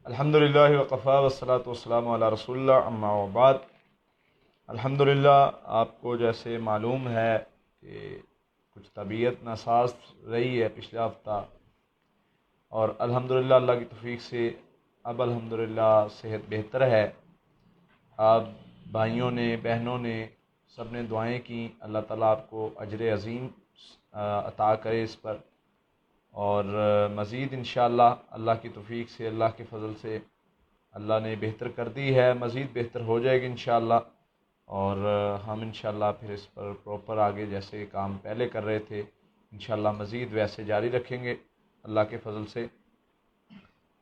الحمدللہ وقفا والصلاۃ والسلام علی رسول اللہ اما بعد۔ الحمدللہ آپ کو جیسے معلوم ہے کہ کچھ طبیعت ناساز رہی ہے پچھلے ہفتہ، اور الحمدللہ اللہ کی توفیق سے اب الحمدللہ صحت بہتر ہے۔ آپ بھائیوں نے، بہنوں نے، سب نے دعائیں کی، اللہ تعالیٰ آپ کو اجر عظیم عطا کرے اس پر، اور مزید انشاءاللہ اللہ کی توفیق سے، اللہ کے فضل سے اللہ نے بہتر کر دی ہے، مزید بہتر ہو جائے گی انشاءاللہ۔ اور ہم انشاءاللہ پھر اس پر پراپر آگے جیسے کام پہلے کر رہے تھے انشاءاللہ مزید ویسے جاری رکھیں گے اللہ کے فضل سے۔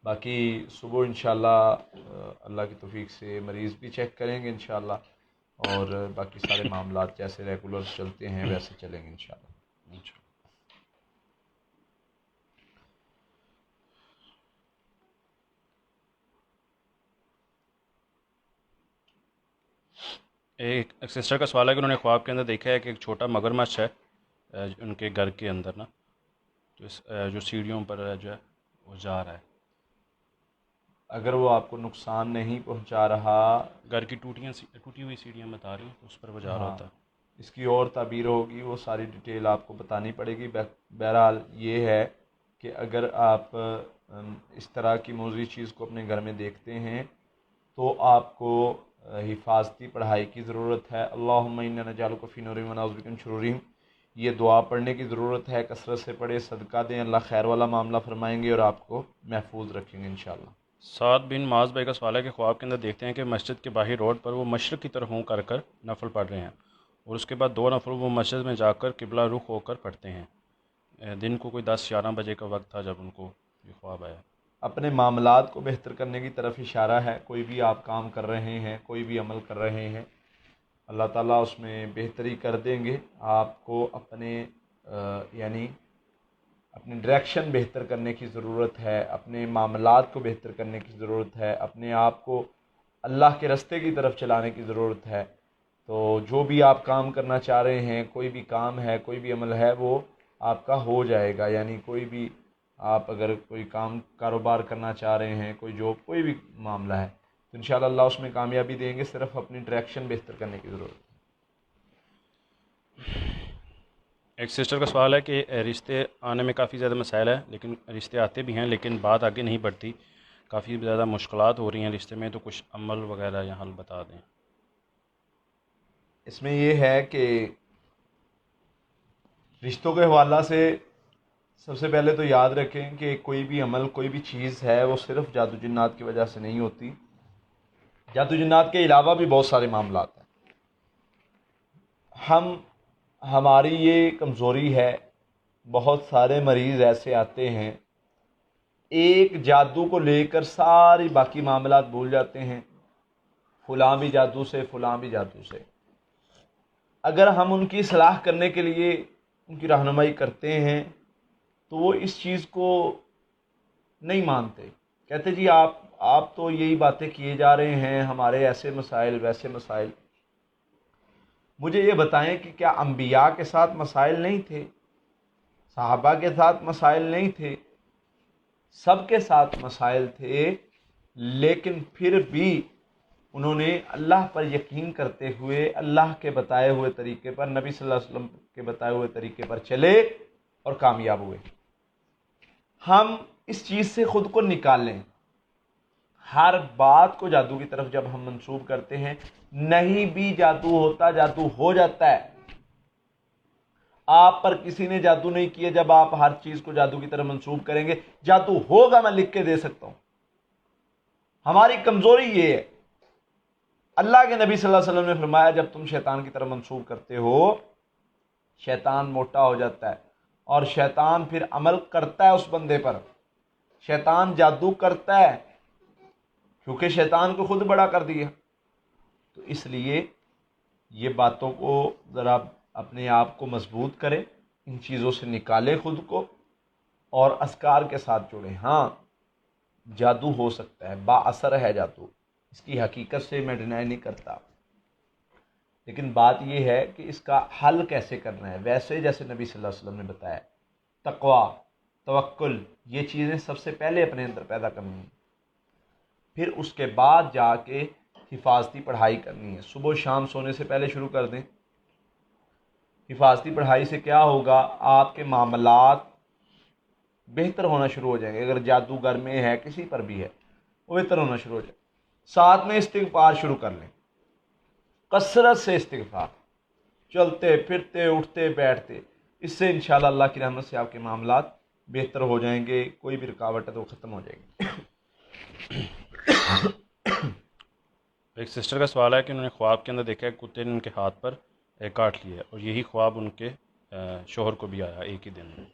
باقی صبح انشاءاللہ اللہ کی توفیق سے مریض بھی چیک کریں گے انشاءاللہ، اور باقی سارے معاملات جیسے ریگولر چلتے ہیں ویسے چلیں گے انشاءاللہ۔ ایک سسٹر کا سوال ہے کہ انہوں نے خواب کے اندر دیکھا ہے کہ ایک چھوٹا مگرمچھ ہے ان کے گھر کے اندر نا، جو سیڑھیوں پر جو ہے وہ جا رہا ہے۔ اگر وہ آپ کو نقصان نہیں پہنچا رہا، گھر کی ٹوٹی ہوئی سیڑھیاں بتا رہی ہوں، اس پر وہ جا رہا ہوتا ہے۔ اس کی اور تعبیر ہوگی، وہ ساری ڈیٹیل آپ کو بتانی پڑے گی۔ بہرحال یہ ہے کہ اگر آپ اس طرح کی موضوعی چیز کو اپنے گھر میں دیکھتے ہیں تو آپ کو حفاظتی پڑھائی کی ضرورت ہے۔ اللہم انا نجعلک فی نورہم ونعوذ بک من شرورہم، یہ دعا پڑھنے کی ضرورت ہے، کثرت سے پڑھے، صدقہ دیں، اللہ خیر والا معاملہ فرمائیں گے اور آپ کو محفوظ رکھیں گے انشاءاللہ۔ سعد بن معاذ بھائی کا سوال ہے کہ خواب کے اندر دیکھتے ہیں کہ مسجد کے باہر روڈ پر وہ مشرق کی طرف منہ کر کر نفل پڑھ رہے ہیں، اور اس کے بعد 2 نفل وہ مسجد میں جا کر قبلہ رخ ہو کر پڑھتے ہیں۔ دن کو کوئی 10-11 بجے کا وقت تھا جب ان کو یہ خواب آیا۔ اپنے معاملات کو بہتر کرنے کی طرف اشارہ ہے۔ کوئی بھی آپ کام کر رہے ہیں، کوئی بھی عمل کر رہے ہیں، اللہ تعالیٰ اس میں بہتری کر دیں گے۔ آپ کو اپنے اپنی ڈائریکشن بہتر کرنے کی ضرورت ہے، اپنے معاملات کو بہتر کرنے کی ضرورت ہے، اپنے آپ کو اللہ کے راستے کی طرف چلانے کی ضرورت ہے۔ تو جو بھی آپ کام کرنا چاہ رہے ہیں، کوئی بھی کام ہے، کوئی بھی عمل ہے، وہ آپ کا ہو جائے گا۔ یعنی کوئی بھی آپ اگر کوئی کاروبار کرنا چاہ رہے ہیں، کوئی جاب، کوئی بھی معاملہ ہے، تو انشاءاللہ اللہ اس میں کامیابی دیں گے۔ صرف اپنی ڈائریکشن بہتر کرنے کی ضرورت ہے۔ ایک سسٹر کا سوال ہے کہ رشتے آنے میں کافی زیادہ مسائل ہیں، لیکن رشتے آتے بھی ہیں لیکن بات آگے نہیں بڑھتی، کافی زیادہ مشکلات ہو رہی ہیں رشتے میں، تو کچھ عمل وغیرہ یا حل بتا دیں۔ اس میں یہ ہے کہ رشتوں کے حوالہ سے سب سے پہلے تو یاد رکھیں کہ کوئی بھی عمل، کوئی بھی چیز ہے، وہ صرف جادو جنات کی وجہ سے نہیں ہوتی۔ جادو جنات کے علاوہ بھی بہت سارے معاملات ہیں۔ ہماری یہ کمزوری ہے، بہت سارے مریض ایسے آتے ہیں، ایک جادو کو لے کر ساری باقی معاملات بھول جاتے ہیں، فلاں بھی جادو سے، فلاں بھی جادو سے۔ اگر ہم ان کی اصلاح کرنے کے لیے ان کی رہنمائی کرتے ہیں تو وہ اس چیز کو نہیں مانتے، کہتے جی آپ تو یہی باتیں کیے جا رہے ہیں، ہمارے ایسے مسائل، ویسے مسائل۔ مجھے یہ بتائیں کہ کیا انبیاء کے ساتھ مسائل نہیں تھے؟ صحابہ کے ساتھ مسائل نہیں تھے؟ سب کے ساتھ مسائل تھے، لیکن پھر بھی انہوں نے اللہ پر یقین کرتے ہوئے، اللہ کے بتائے ہوئے طریقے پر، نبی صلی اللہ علیہ وسلم کے بتائے ہوئے طریقے پر چلے اور کامیاب ہوئے۔ ہم اس چیز سے خود کو نکالیں۔ ہر بات کو جادو کی طرف جب ہم منسوب کرتے ہیں، نہیں بھی جادو ہوتا، جادو ہو جاتا ہے۔ آپ پر کسی نے جادو نہیں کیا، جب آپ ہر چیز کو جادو کی طرف منسوب کریں گے، جادو ہوگا، میں لکھ کے دے سکتا ہوں۔ ہماری کمزوری یہ ہے۔ اللہ کے نبی صلی اللہ علیہ وسلم نے فرمایا جب تم شیطان کی طرف منسوب کرتے ہو، شیطان موٹا ہو جاتا ہے، اور شیطان پھر عمل کرتا ہے اس بندے پر۔ شیطان جادو کرتا ہے کیونکہ شیطان کو خود بڑا کر دیا۔ تو اس لیے یہ باتوں کو ذرا اپنے آپ کو مضبوط کریں، ان چیزوں سے نکالیں خود کو، اور اذکار کے ساتھ جڑیں۔ ہاں جادو ہو سکتا ہے، با اثر ہے جادو، اس کی حقیقت سے میں ڈینائی نہیں کرتا، لیکن بات یہ ہے کہ اس کا حل کیسے کرنا ہے۔ ویسے جیسے نبی صلی اللہ علیہ وسلم نے بتایا، تقوی، توکل، یہ چیزیں سب سے پہلے اپنے اندر پیدا کرنی ہیں۔ پھر اس کے بعد جا کے حفاظتی پڑھائی کرنی ہے. صبح و شام سونے سے پہلے شروع کر دیں. حفاظتی پڑھائی سے کیا ہوگا؟ آپ کے معاملات بہتر ہونا شروع ہو جائیں گے. اگر جادوگر میں ہے، کسی پر بھی ہے، وہ بہتر ہونا شروع ہو جائے. ساتھ میں استغفار شروع کر لیں، کثرت سے استغفار، چلتے پھرتے اٹھتے بیٹھتے. اس سے انشاءاللہ اللہ کی رحمت سے آپ کے معاملات بہتر ہو جائیں گے. کوئی بھی رکاوٹ ہے تو وہ ختم ہو جائے گی. ایک سسٹر کا سوال ہے کہ انہوں نے خواب کے اندر دیکھا ہے کتے نے ان کے ہاتھ پر کاٹ لیا ہے، اور یہی خواب ان کے شوہر کو بھی آیا ایک ہی دن میں.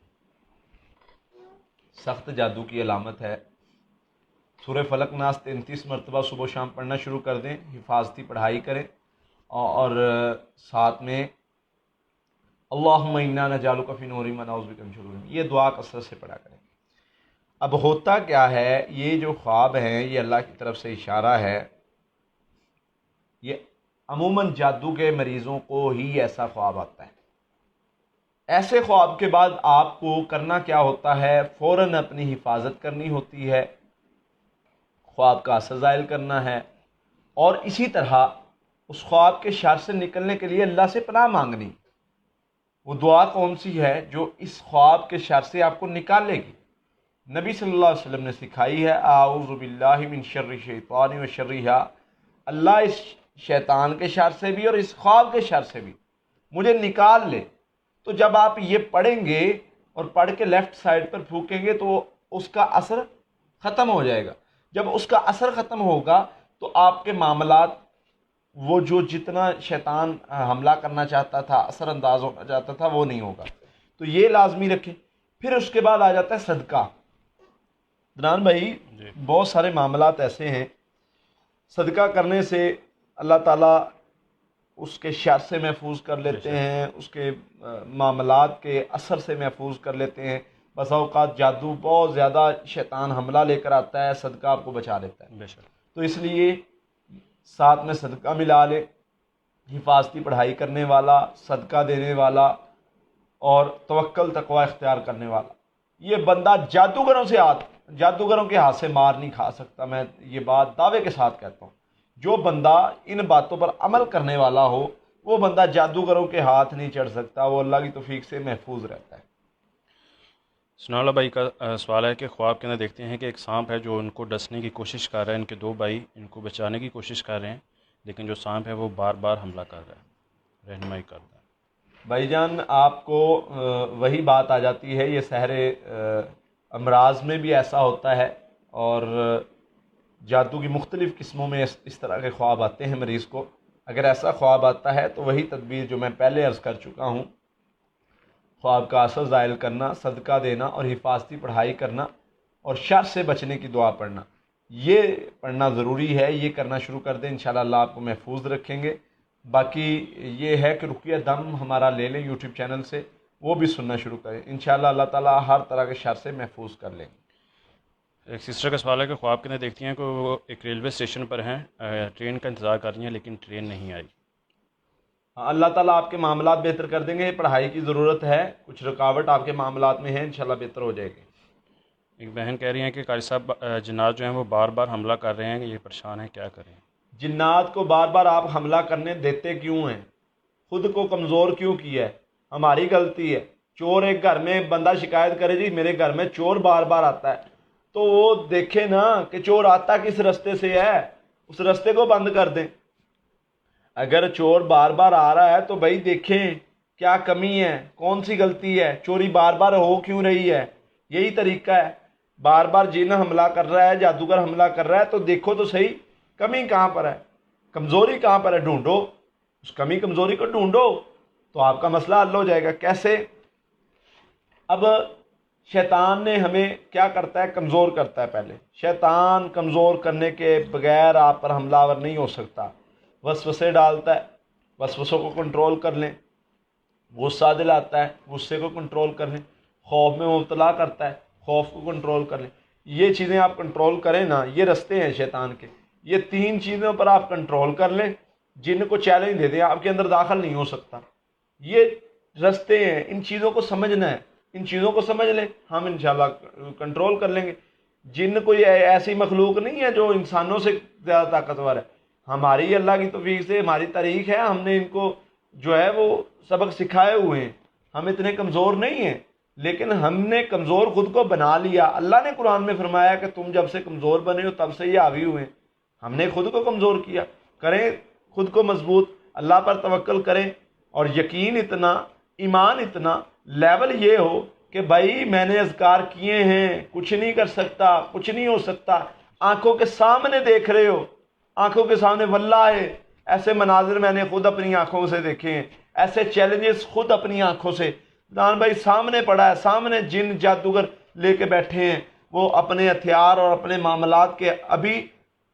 سخت جادو کی علامت ہے. سورہ فلق ناس 33 مرتبہ صبح و شام پڑھنا شروع کر دیں. حفاظتی پڑھائی کریں اور ساتھ میں اللہم انا نجعلک فی نحور من نعوذ بک من شرور، یہ دعا کثرت سے پڑھا کریں. اب ہوتا کیا ہے، یہ جو خواب ہیں یہ اللہ کی طرف سے اشارہ ہے. یہ عموماً جادو کے مریضوں کو ہی ایسا خواب آتا ہے. ایسے خواب کے بعد آپ کو کرنا کیا ہوتا ہے؟ فوراً اپنی حفاظت کرنی ہوتی ہے، خواب کا اثر زائل کرنا ہے، اور اسی طرح اس خواب کے شر سے نکلنے کے لیے اللہ سے پناہ مانگنی. وہ دعا کون سی ہے جو اس خواب کے شر سے آپ کو نکالے گی؟ نبی صلی اللہ علیہ وسلم نے سکھائی ہے، اعوذ باللہ من شر الشیطان و شرہا، اللہ اس شیطان کے شر سے بھی اور اس خواب کے شر سے بھی مجھے نکال لے. تو جب آپ یہ پڑھیں گے اور پڑھ کے لیفٹ سائڈ پر پھونکیں گے تو اس کا اثر ختم ہو جائے گا. جب اس کا اثر ختم ہوگا تو آپ کے معاملات، وہ جو جتنا شیطان حملہ کرنا چاہتا تھا، اثر انداز ہونا چاہتا تھا، وہ نہیں ہوگا. تو یہ لازمی رکھیں. پھر اس کے بعد آ جاتا ہے صدقہ. دنان بھائی، بہت سارے معاملات ایسے ہیں صدقہ کرنے سے اللہ تعالیٰ اس کے شر سے محفوظ کر لیتے ہیں، اس کے معاملات کے اثر سے محفوظ کر لیتے ہیں. بسا اوقات جادو بہت زیادہ شیطان حملہ لے کر آتا ہے، صدقہ آپ کو بچا لیتا ہے. تو اس لیے ساتھ میں صدقہ ملا لے. حفاظتی پڑھائی کرنے والا، صدقہ دینے والا اور توکل تقوی اختیار کرنے والا، یہ بندہ جادوگروں کے ہاتھ سے مار نہیں کھا سکتا. میں یہ بات دعوے کے ساتھ کہتا ہوں. جو بندہ ان باتوں پر عمل کرنے والا ہو، وہ بندہ جادوگروں کے ہاتھ نہیں چڑھ سکتا، وہ اللہ کی توفیق سے محفوظ رہتا ہے. ثناء اللہ بھائی کا سوال ہے کہ خواب کے اندر دیکھتے ہیں کہ ایک سانپ ہے جو ان کو ڈسنے کی کوشش کر رہا ہے. ان کے دو بھائی ان کو بچانے کی کوشش کر رہے ہیں، لیکن جو سانپ ہے وہ بار بار حملہ کر رہا ہے، رہنمائی کر رہا ہے. بھائی جان، آپ کو وہی بات آ جاتی ہے. یہ سحر امراض میں بھی ایسا ہوتا ہے، اور جادو کی مختلف قسموں میں اس طرح کے خواب آتے ہیں مریض کو. اگر ایسا خواب آتا ہے تو وہی تدبیر جو میں پہلے عرض کر چکا ہوں، خواب کا اثر زائل کرنا، صدقہ دینا اور حفاظتی پڑھائی کرنا اور شر سے بچنے کی دعا پڑھنا، یہ پڑھنا ضروری ہے. یہ کرنا شروع کر دیں، انشاءاللہ اللہ آپ کو محفوظ رکھیں گے. باقی یہ ہے کہ رقیہ دم ہمارا لے لیں یوٹیوب چینل سے، وہ بھی سننا شروع کریں. انشاءاللہ اللہ تعالیٰ ہر طرح کے شر سے محفوظ کر لیں. ایک سسٹر کا سوال ہے کہ خواب کے اندر دیکھتی ہیں کہ وہ ایک ریلوے اسٹیشن پر ہیں، ٹرین کا انتظار کر رہی ہیں، لیکن ٹرین نہیں آئی. اللہ تعالیٰ آپ کے معاملات بہتر کر دیں گے. پڑھائی کی ضرورت ہے، کچھ رکاوٹ آپ کے معاملات میں ہے، انشاءاللہ بہتر ہو جائے گی. ایک بہن کہہ رہی ہیں کہ قاری صاحب جنات جو ہیں وہ بار بار حملہ کر رہے ہیں، یہ پریشان ہیں، کیا کریں؟ جنات کو بار بار آپ حملہ کرنے دیتے کیوں ہیں؟ خود کو کمزور کیوں کیا ہے؟ ہماری غلطی ہے. چور ایک گھر میں بندہ شکایت کرے جی میرے گھر میں چور بار بار آتا ہے، تو وہ دیکھے نا کہ چور آتا کس رستے سے ہے، اس رستے کو بند کر دیں. اگر چور بار بار آ رہا ہے تو بھائی دیکھیں کیا کمی ہے، کون سی غلطی ہے، چوری بار بار ہو کیوں رہی ہے. یہی طریقہ ہے. بار بار جن حملہ کر رہا ہے، جادوگر حملہ کر رہا ہے، تو دیکھو تو صحیح کمی کہاں پر ہے، کمزوری کہاں پر ہے، ڈھونڈو اس کمی کمزوری کو، ڈھونڈو تو آپ کا مسئلہ حل ہو جائے گا. کیسے؟ اب شیطان نے ہمیں کیا کرتا ہے؟ کمزور کرتا ہے. پہلے شیطان کمزور کرنے کے بغیر آپ پر حملہ آور نہیں ہو سکتا. وسوسے ڈالتا ہے، وسوسوں کو کنٹرول کر لیں. غصہ دلاتا ہے، غصے کو کنٹرول کر لیں. خوف میں مبتلا کرتا ہے، خوف کو کنٹرول کر لیں. یہ چیزیں آپ کنٹرول کریں نا، یہ رستے ہیں شیطان کے. یہ 3 چیزوں پر آپ کنٹرول کر لیں، جن کو چیلنج دے دیں آپ کے اندر داخل نہیں ہو سکتا. یہ رستے ہیں، ان چیزوں کو سمجھنا ہے. ان چیزوں کو سمجھ لیں، ہم انشاءاللہ کنٹرول کر لیں گے. جن کوئی ایسی مخلوق نہیں ہے جو انسانوں سے زیادہ طاقتور ہے. ہماری اللہ کی توفیق سے ہماری تاریخ ہے، ہم نے ان کو جو ہے وہ سبق سکھائے ہوئے ہیں. ہم اتنے کمزور نہیں ہیں، لیکن ہم نے کمزور خود کو بنا لیا. اللہ نے قرآن میں فرمایا کہ تم جب سے کمزور بنے ہو تب سے یہ حاوی ہوئے ہیں. ہم نے خود کو کمزور کیا. کریں خود کو مضبوط، اللہ پر توکل کریں، اور یقین اتنا، ایمان اتنا، لیول یہ ہو کہ بھائی میں نے اذکار کیے ہیں، کچھ نہیں کر سکتا، کچھ نہیں ہو سکتا. آنکھوں کے سامنے دیکھ رہے ہو، آنکھوں کے سامنے، واللہ ایسے مناظر میں نے خود اپنی آنکھوں سے دیکھے ہیں، ایسے چیلنجز خود اپنی آنکھوں سے. دان بھائی سامنے پڑا ہے، سامنے جن جادوگر لے کے بیٹھے ہیں، وہ اپنے ہتھیار اور اپنے معاملات کے. ابھی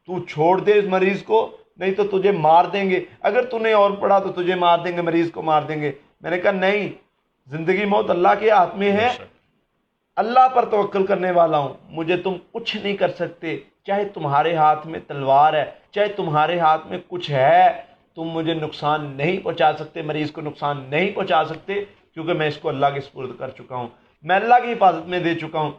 تو چھوڑ دے اس مریض کو، نہیں تو تجھے مار دیں گے. اگر تو نے اور پڑھا تو تجھے مار دیں گے، مریض کو مار دیں گے. میں نے کہا نہیں، زندگی موت اللہ کے ہاتھ میں ہے، اللہ پر توکل کرنے والا ہوں. مجھے تم کچھ نہیں کر سکتے، چاہے تمہارے ہاتھ میں تلوار ہے، چاہے تمہارے ہاتھ میں کچھ ہے، تم مجھے نقصان نہیں پہنچا سکتے، مریض کو نقصان نہیں پہنچا سکتے، کیونکہ میں اس کو اللہ کے سپرد کر چکا ہوں، میں اللہ کی حفاظت میں دے چکا ہوں.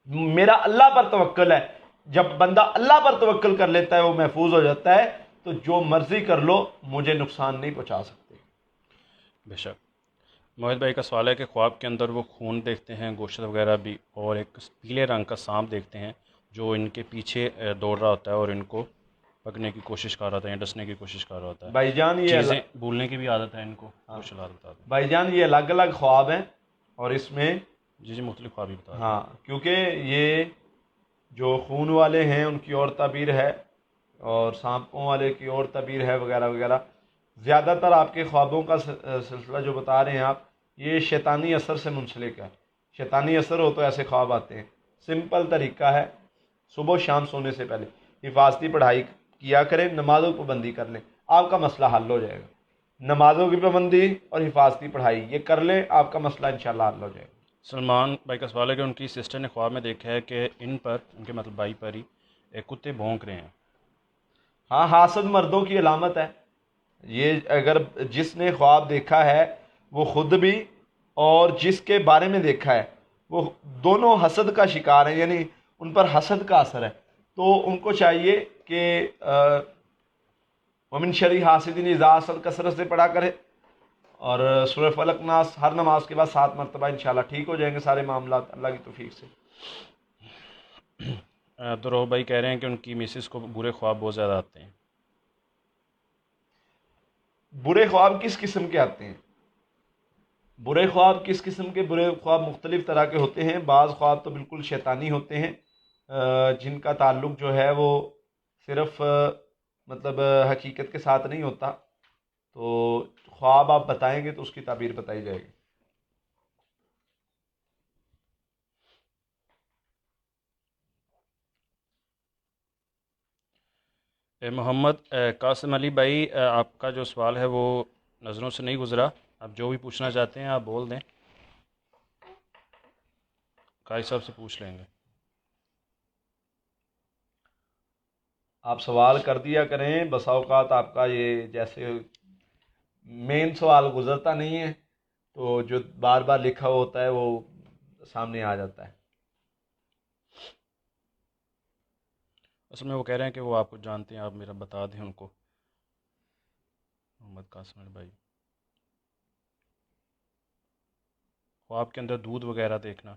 میرا اللہ پر توکل ہے. جب بندہ اللہ پر توکل کر لیتا ہے وہ محفوظ ہو جاتا ہے. تو جو مرضی کر لو مجھے نقصان نہیں پہنچا سکتے. بے شک. موہد بھائی کا سوال ہے کہ خواب کے اندر وہ خون دیکھتے ہیں، گوشت وغیرہ بھی، اور ایک پیلے رنگ کا سانپ دیکھتے ہیں جو ان کے پیچھے دوڑ رہا ہوتا ہے اور ان کو پکڑنے کی کوشش کر رہا ہوتا ہے یا ڈسنے کی کوشش کر رہا ہوتا ہے. بھائی جان یہ چیزیں بھولنے کی بھی عادت ہے ان کو. کچھ بتا دیں بھائی جان یہ الگ الگ خواب ہیں، اور اس میں جی مختلف خواب ہی بتا دیں. ہاں، کیونکہ یہ جو خون والے ہیں ان کی اور تعبیر ہے، اور سانپوں والے کی اور تعبیر ہے، وغیرہ وغیرہ. زیادہ تر آپ کے خوابوں کا سلسلہ جو بتا رہے ہیں آپ، یہ شیطانی اثر سے منسلک ہے. شیطانی اثر ہو تو ایسے خواب آتے ہیں. سمپل طریقہ ہے، صبح و شام سونے سے پہلے حفاظتی پڑھائی کیا کریں، نمازوں کی پابندی کر لیں، آپ کا مسئلہ حل ہو جائے گا. نمازوں کی پابندی اور حفاظتی پڑھائی یہ کر لیں، آپ کا مسئلہ انشاءاللہ حل ہو جائے گا. سلمان بھائی کا سوال ہے کہ ان کی سسٹر نے خواب میں دیکھا ہے کہ ان پر، ان کے مطلب بھائی پر ہی کتے بھونک رہے ہیں. ہاں، حاسد مردوں کی علامت ہے یہ. اگر جس نے خواب دیکھا ہے وہ خود بھی اور جس کے بارے میں دیکھا ہے وہ دونوں حسد کا شکار ہیں، یعنی ان پر حسد کا اثر ہے. تو ان کو چاہیے کہ ومن شر حاسد اذا حسد کثرت سے پڑھا کرے، اور سورہ فلق ناس ہر نماز کے بعد 7 مرتبہ انشاءاللہ ٹھیک ہو جائیں گے سارے معاملات اللہ کی توفیق سے. عبدالرؤف بھائی کہہ رہے ہیں کہ ان کی مسز کو برے خواب بہت زیادہ آتے ہیں. برے خواب کس قسم کے آتے ہیں؟ برے خواب کس قسم کے؟ برے خواب مختلف طرح کے ہوتے ہیں. بعض خواب تو بالکل شیطانی ہوتے ہیں، جن کا تعلق جو ہے وہ صرف مطلب حقیقت کے ساتھ نہیں ہوتا. تو خواب آپ بتائیں گے تو اس کی تعبیر بتائی جائے گی. محمد قاسم علی بھائی، آپ کا جو سوال ہے وہ نظروں سے نہیں گزرا. آپ جو بھی پوچھنا چاہتے ہیں آپ بول دیں، قاری صاحب سے پوچھ لیں گے. آپ سوال کر دیا کریں، بسا اوقات آپ کا یہ جیسے مین سوال گزرتا نہیں ہے تو جو بار بار لکھا ہوا ہوتا ہے وہ سامنے آ جاتا ہے. اصل میں وہ کہہ رہے ہیں کہ وہ آپ کو جانتے ہیں، آپ میرا بتا دیں ان کو. محمد قاسم علی بھائی، خواب کے اندر دودھ وغیرہ دیکھنا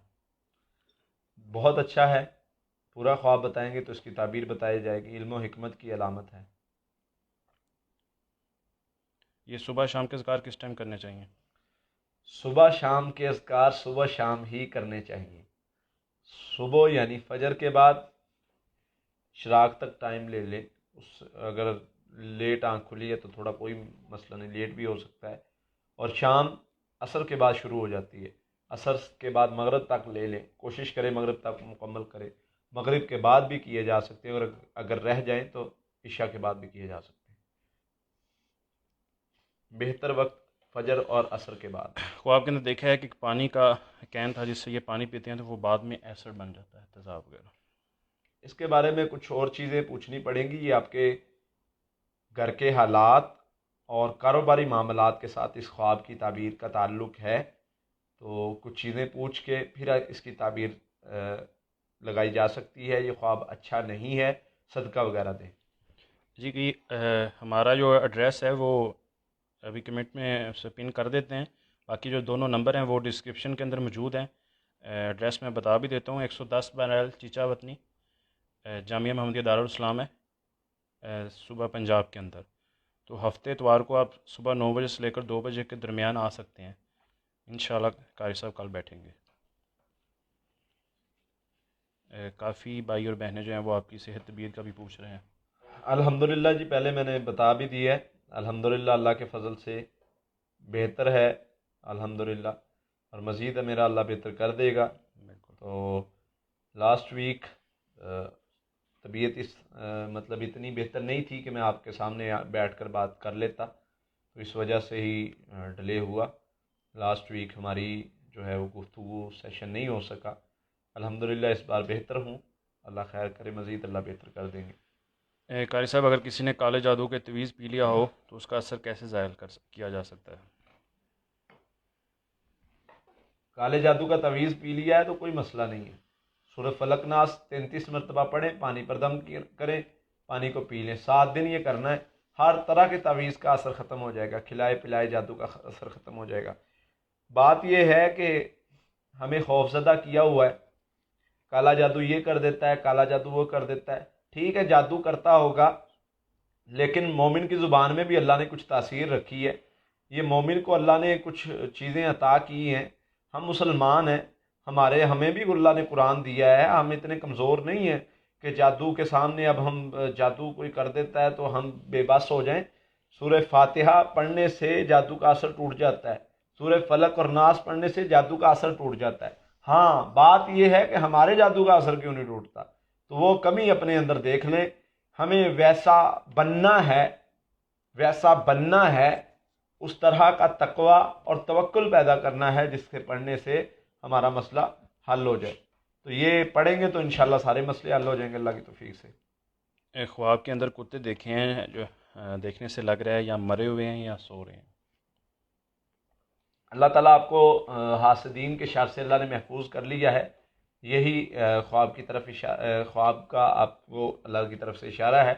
بہت اچھا ہے. پورا خواب بتائیں گے تو اس کی تعبیر بتائی جائے گی. علم و حکمت کی علامت ہے. یہ صبح شام کے اذکار کس ٹائم کرنے چاہیے؟ صبح شام کے اذکار صبح شام ہی کرنے چاہیے. صبح یعنی فجر کے بعد شراق تک ٹائم لے لیں. اگر لیٹ آنکھ کھلی ہے تو تھوڑا کوئی مسئلہ نہیں، لیٹ بھی ہو سکتا ہے. اور شام عصر کے بعد شروع ہو جاتی ہے، عصر کے بعد مغرب تک لے لیں. کوشش کریں مغرب تک مکمل کریں. مغرب کے بعد بھی کیے جا سکتے ہیں، اور اگر رہ جائیں تو عشاء کے بعد بھی کیے جا سکتے ہیں. بہتر وقت فجر اور عصر کے بعد. خواب کے اندر دیکھا ہے کہ پانی کا کین تھا جس سے یہ پانی پیتے ہیں تو وہ بعد میں ایسڈ بن جاتا ہے، تیزاب وغیرہ. اس کے بارے میں کچھ اور چیزیں پوچھنی پڑیں گی. یہ آپ کے گھر کے حالات اور کاروباری معاملات کے ساتھ اس خواب کی تعبیر کا تعلق ہے. تو کچھ چیزیں پوچھ کے پھر اس کی تعبیر لگائی جا سکتی ہے، یہ خواب اچھا نہیں ہے، صدقہ وغیرہ دیں۔ جی کہ ہمارا جو ایڈریس ہے وہ ابھی کمنٹ میں سے پن کر دیتے ہیں، باقی جو دونوں نمبر ہیں وہ ڈسکرپشن کے اندر موجود ہیں۔ ایڈریس میں بتا بھی دیتا ہوں، 110 بہرحال چیچا وطنی، جامعہ محمدیہ دارالاسلام ہے، صوبہ پنجاب کے اندر۔ تو ہفتے اتوار کو آپ صبح 9 بجے سے لے کر 2 بجے کے درمیان آ سکتے ہیں، انشاءاللہ قاری صاحب کل بیٹھیں گے۔ کافی بھائی اور بہنیں جو ہیں وہ آپ کی صحت طبیعت کا بھی پوچھ رہے ہیں۔ الحمدللہ جی، پہلے میں نے بتا بھی دی ہے، الحمدللہ اللہ کے فضل سے بہتر ہے الحمدللہ، اور مزید میرا اللہ بہتر کر دے گا۔ بالکل۔ تو لاسٹ ویک طبیعت مطلب اتنی بہتر نہیں تھی کہ میں آپ کے سامنے بیٹھ کر بات کر لیتا، تو اس وجہ سے ہی ڈیلے ہوا۔ لاسٹ ویک ہماری جو ہے وہ گفتگو سیشن نہیں ہو سکا۔ الحمدللہ اس بار بہتر ہوں، اللہ خیر کرے، مزید اللہ بہتر کر دیں گے۔ قاری صاحب، اگر کسی نے کالے جادو کے تویز پی لیا ہو تو اس کا اثر کیسے ظاہر کیا جا سکتا ہے؟ کالے جادو کا تعویذ پی لیا ہے تو کوئی مسئلہ نہیں ہے، سورہ فلق ناس 33 مرتبہ پڑھیں، پانی پر دم کریں، پانی کو پی لیں، 7 دن یہ کرنا ہے، ہر طرح کے تعویذ کا اثر ختم ہو جائے گا، کھلائے پلائے جادو کا اثر ختم ہو جائے گا۔ بات یہ ہے کہ ہمیں خوفزدہ کیا ہوا ہے، کالا جادو یہ کر دیتا ہے، کالا جادو وہ کر دیتا ہے، ٹھیک ہے جادو کرتا ہوگا، لیکن مومن کی زبان میں بھی اللہ نے کچھ تاثیر رکھی ہے، یہ مومن کو اللہ نے کچھ چیزیں عطا کی ہیں، ہم مسلمان ہیں، ہمیں بھی اللہ نے قرآن دیا ہے، ہم اتنے کمزور نہیں ہیں کہ جادو کے سامنے اب ہم جادو کوئی کر دیتا ہے تو ہم بے بس ہو جائیں۔ سورہ فاتحہ پڑھنے سے جادو کا اثر ٹوٹ جاتا ہے، سورہ فلق اور ناس پڑھنے سے جادو کا اثر ٹوٹ جاتا ہے۔ ہاں بات یہ ہے کہ ہمارے جادو کا اثر کیوں نہیں ٹوٹتا، تو وہ کمی اپنے اندر دیکھ لیں، ہمیں ویسا بننا ہے، اس طرح کا تقوی اور توکل پیدا کرنا ہے جس کے پڑھنے سے ہمارا مسئلہ حل ہو جائے۔ تو یہ پڑھیں گے تو انشاءاللہ سارے مسئلے حل ہو جائیں گے اللہ کی توفیق سے۔ خواب کے اندر کتے دیکھے ہیں جو دیکھنے سے لگ رہا ہے یا مرے ہوئے ہیں یا سو رہے ہیں؟ اللہ تعالیٰ آپ کو حاسدین کے شر سے اللہ نے محفوظ کر لیا ہے، یہی خواب کی طرف خواب کا آپ کو اللہ کی طرف سے اشارہ ہے،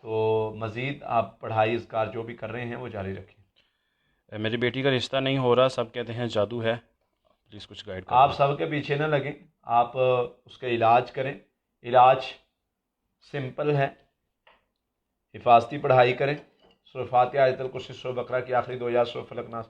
تو مزید آپ پڑھائی اذکار جو بھی کر رہے ہیں وہ جاری رکھیں۔ میری بیٹی کا رشتہ نہیں ہو رہا، سب کہتے ہیں جادو ہے، پلیز کچھ گائیڈ کریں۔ آپ سب کے پیچھے نہ لگیں، آپ اس کا علاج کریں، علاج سمپل ہے، حفاظتی پڑھائی کریں، سورہ فاتحہ، آیت الکرسی، سورہ بقرہ کی آخری 2 آیات، سورہ فلق ناس،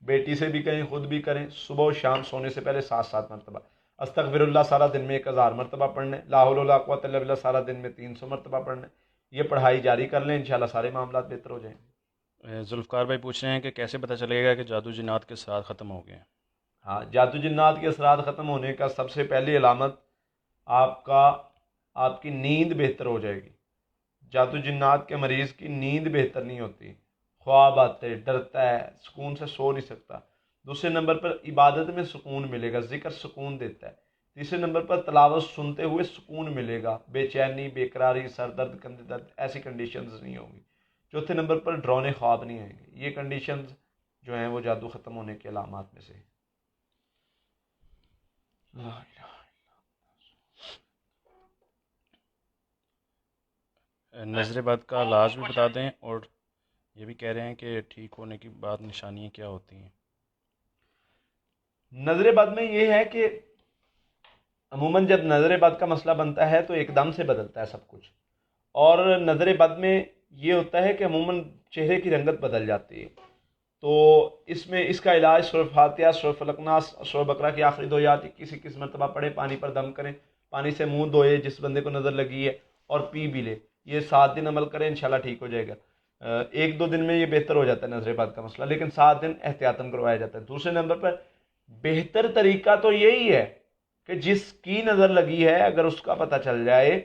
بیٹی سے بھی کہیں خود بھی کریں، صبح و شام سونے سے پہلے 7 مرتبہ، استغفر اللہ سارا دن میں 1000 مرتبہ پڑھنے، لا حول ولا قوۃ الا باللہ سارا دن میں 300 مرتبہ پڑھنے، یہ پڑھائی جاری کر لیں، انشاءاللہ سارے معاملات بہتر ہو جائیں گے۔ ذوالفقار بھائی پوچھ رہے ہیں کہ کیسے پتہ چلے گا کہ جادو جنات کے اثرات ختم ہو گئے ہیں؟ ہاں، جادو جنات کے اثرات ختم ہونے کا سب سے پہلی علامت آپ کی نیند بہتر ہو جائے گی۔ جادو جنات کے مریض کی نیند بہتر نہیں ہوتی، خواب آتے، ڈرتا ہے، سکون سے سو نہیں سکتا۔ دوسرے نمبر پر عبادت میں سکون ملے گا، ذکر سکون دیتا ہے۔ تیسرے نمبر پر تلاوت سنتے ہوئے سکون ملے گا، بے چینی، بے قراری، سر درد، کندھے درد، ایسی کنڈیشنز نہیں ہوں گی۔ چوتھے نمبر پر ڈرونے خواب نہیں آئیں گے۔ یہ کنڈیشنز جو ہیں وہ جادو ختم ہونے کے علامات میں سے ہیں۔ نظر بد کا علاج بھی بتا دیں، اور یہ بھی کہہ رہے ہیں کہ ٹھیک ہونے کی بعد نشانیاں کیا ہوتی ہیں؟ نظر بد میں یہ ہے کہ عموماً جب نظر بد کا مسئلہ بنتا ہے تو ایک دم سے بدلتا ہے سب کچھ، اور نظر بد میں یہ ہوتا ہے کہ عموماً چہرے کی رنگت بدل جاتی ہے، تو اس کا علاج سورہ فاتحہ، سورہ فلق ناس، سورہ بقرہ کی آخری 2 آیات 21 مرتبہ پڑھیں، پانی پر دم کریں، پانی سے منہ دھوئے جس بندے کو نظر لگی ہے، اور پی بھی لے، یہ 7 دن عمل کریں، انشاءاللہ ٹھیک ہو جائے گا۔ 1-2 دن میں یہ بہتر ہو جاتا ہے نظر بد کا مسئلہ، لیکن 7 دن احتیاطاً کروایا جاتا ہے۔ دوسرے نمبر پر بہتر طریقہ تو یہی ہے کہ جس کی نظر لگی ہے اگر اس کا پتہ چل جائے،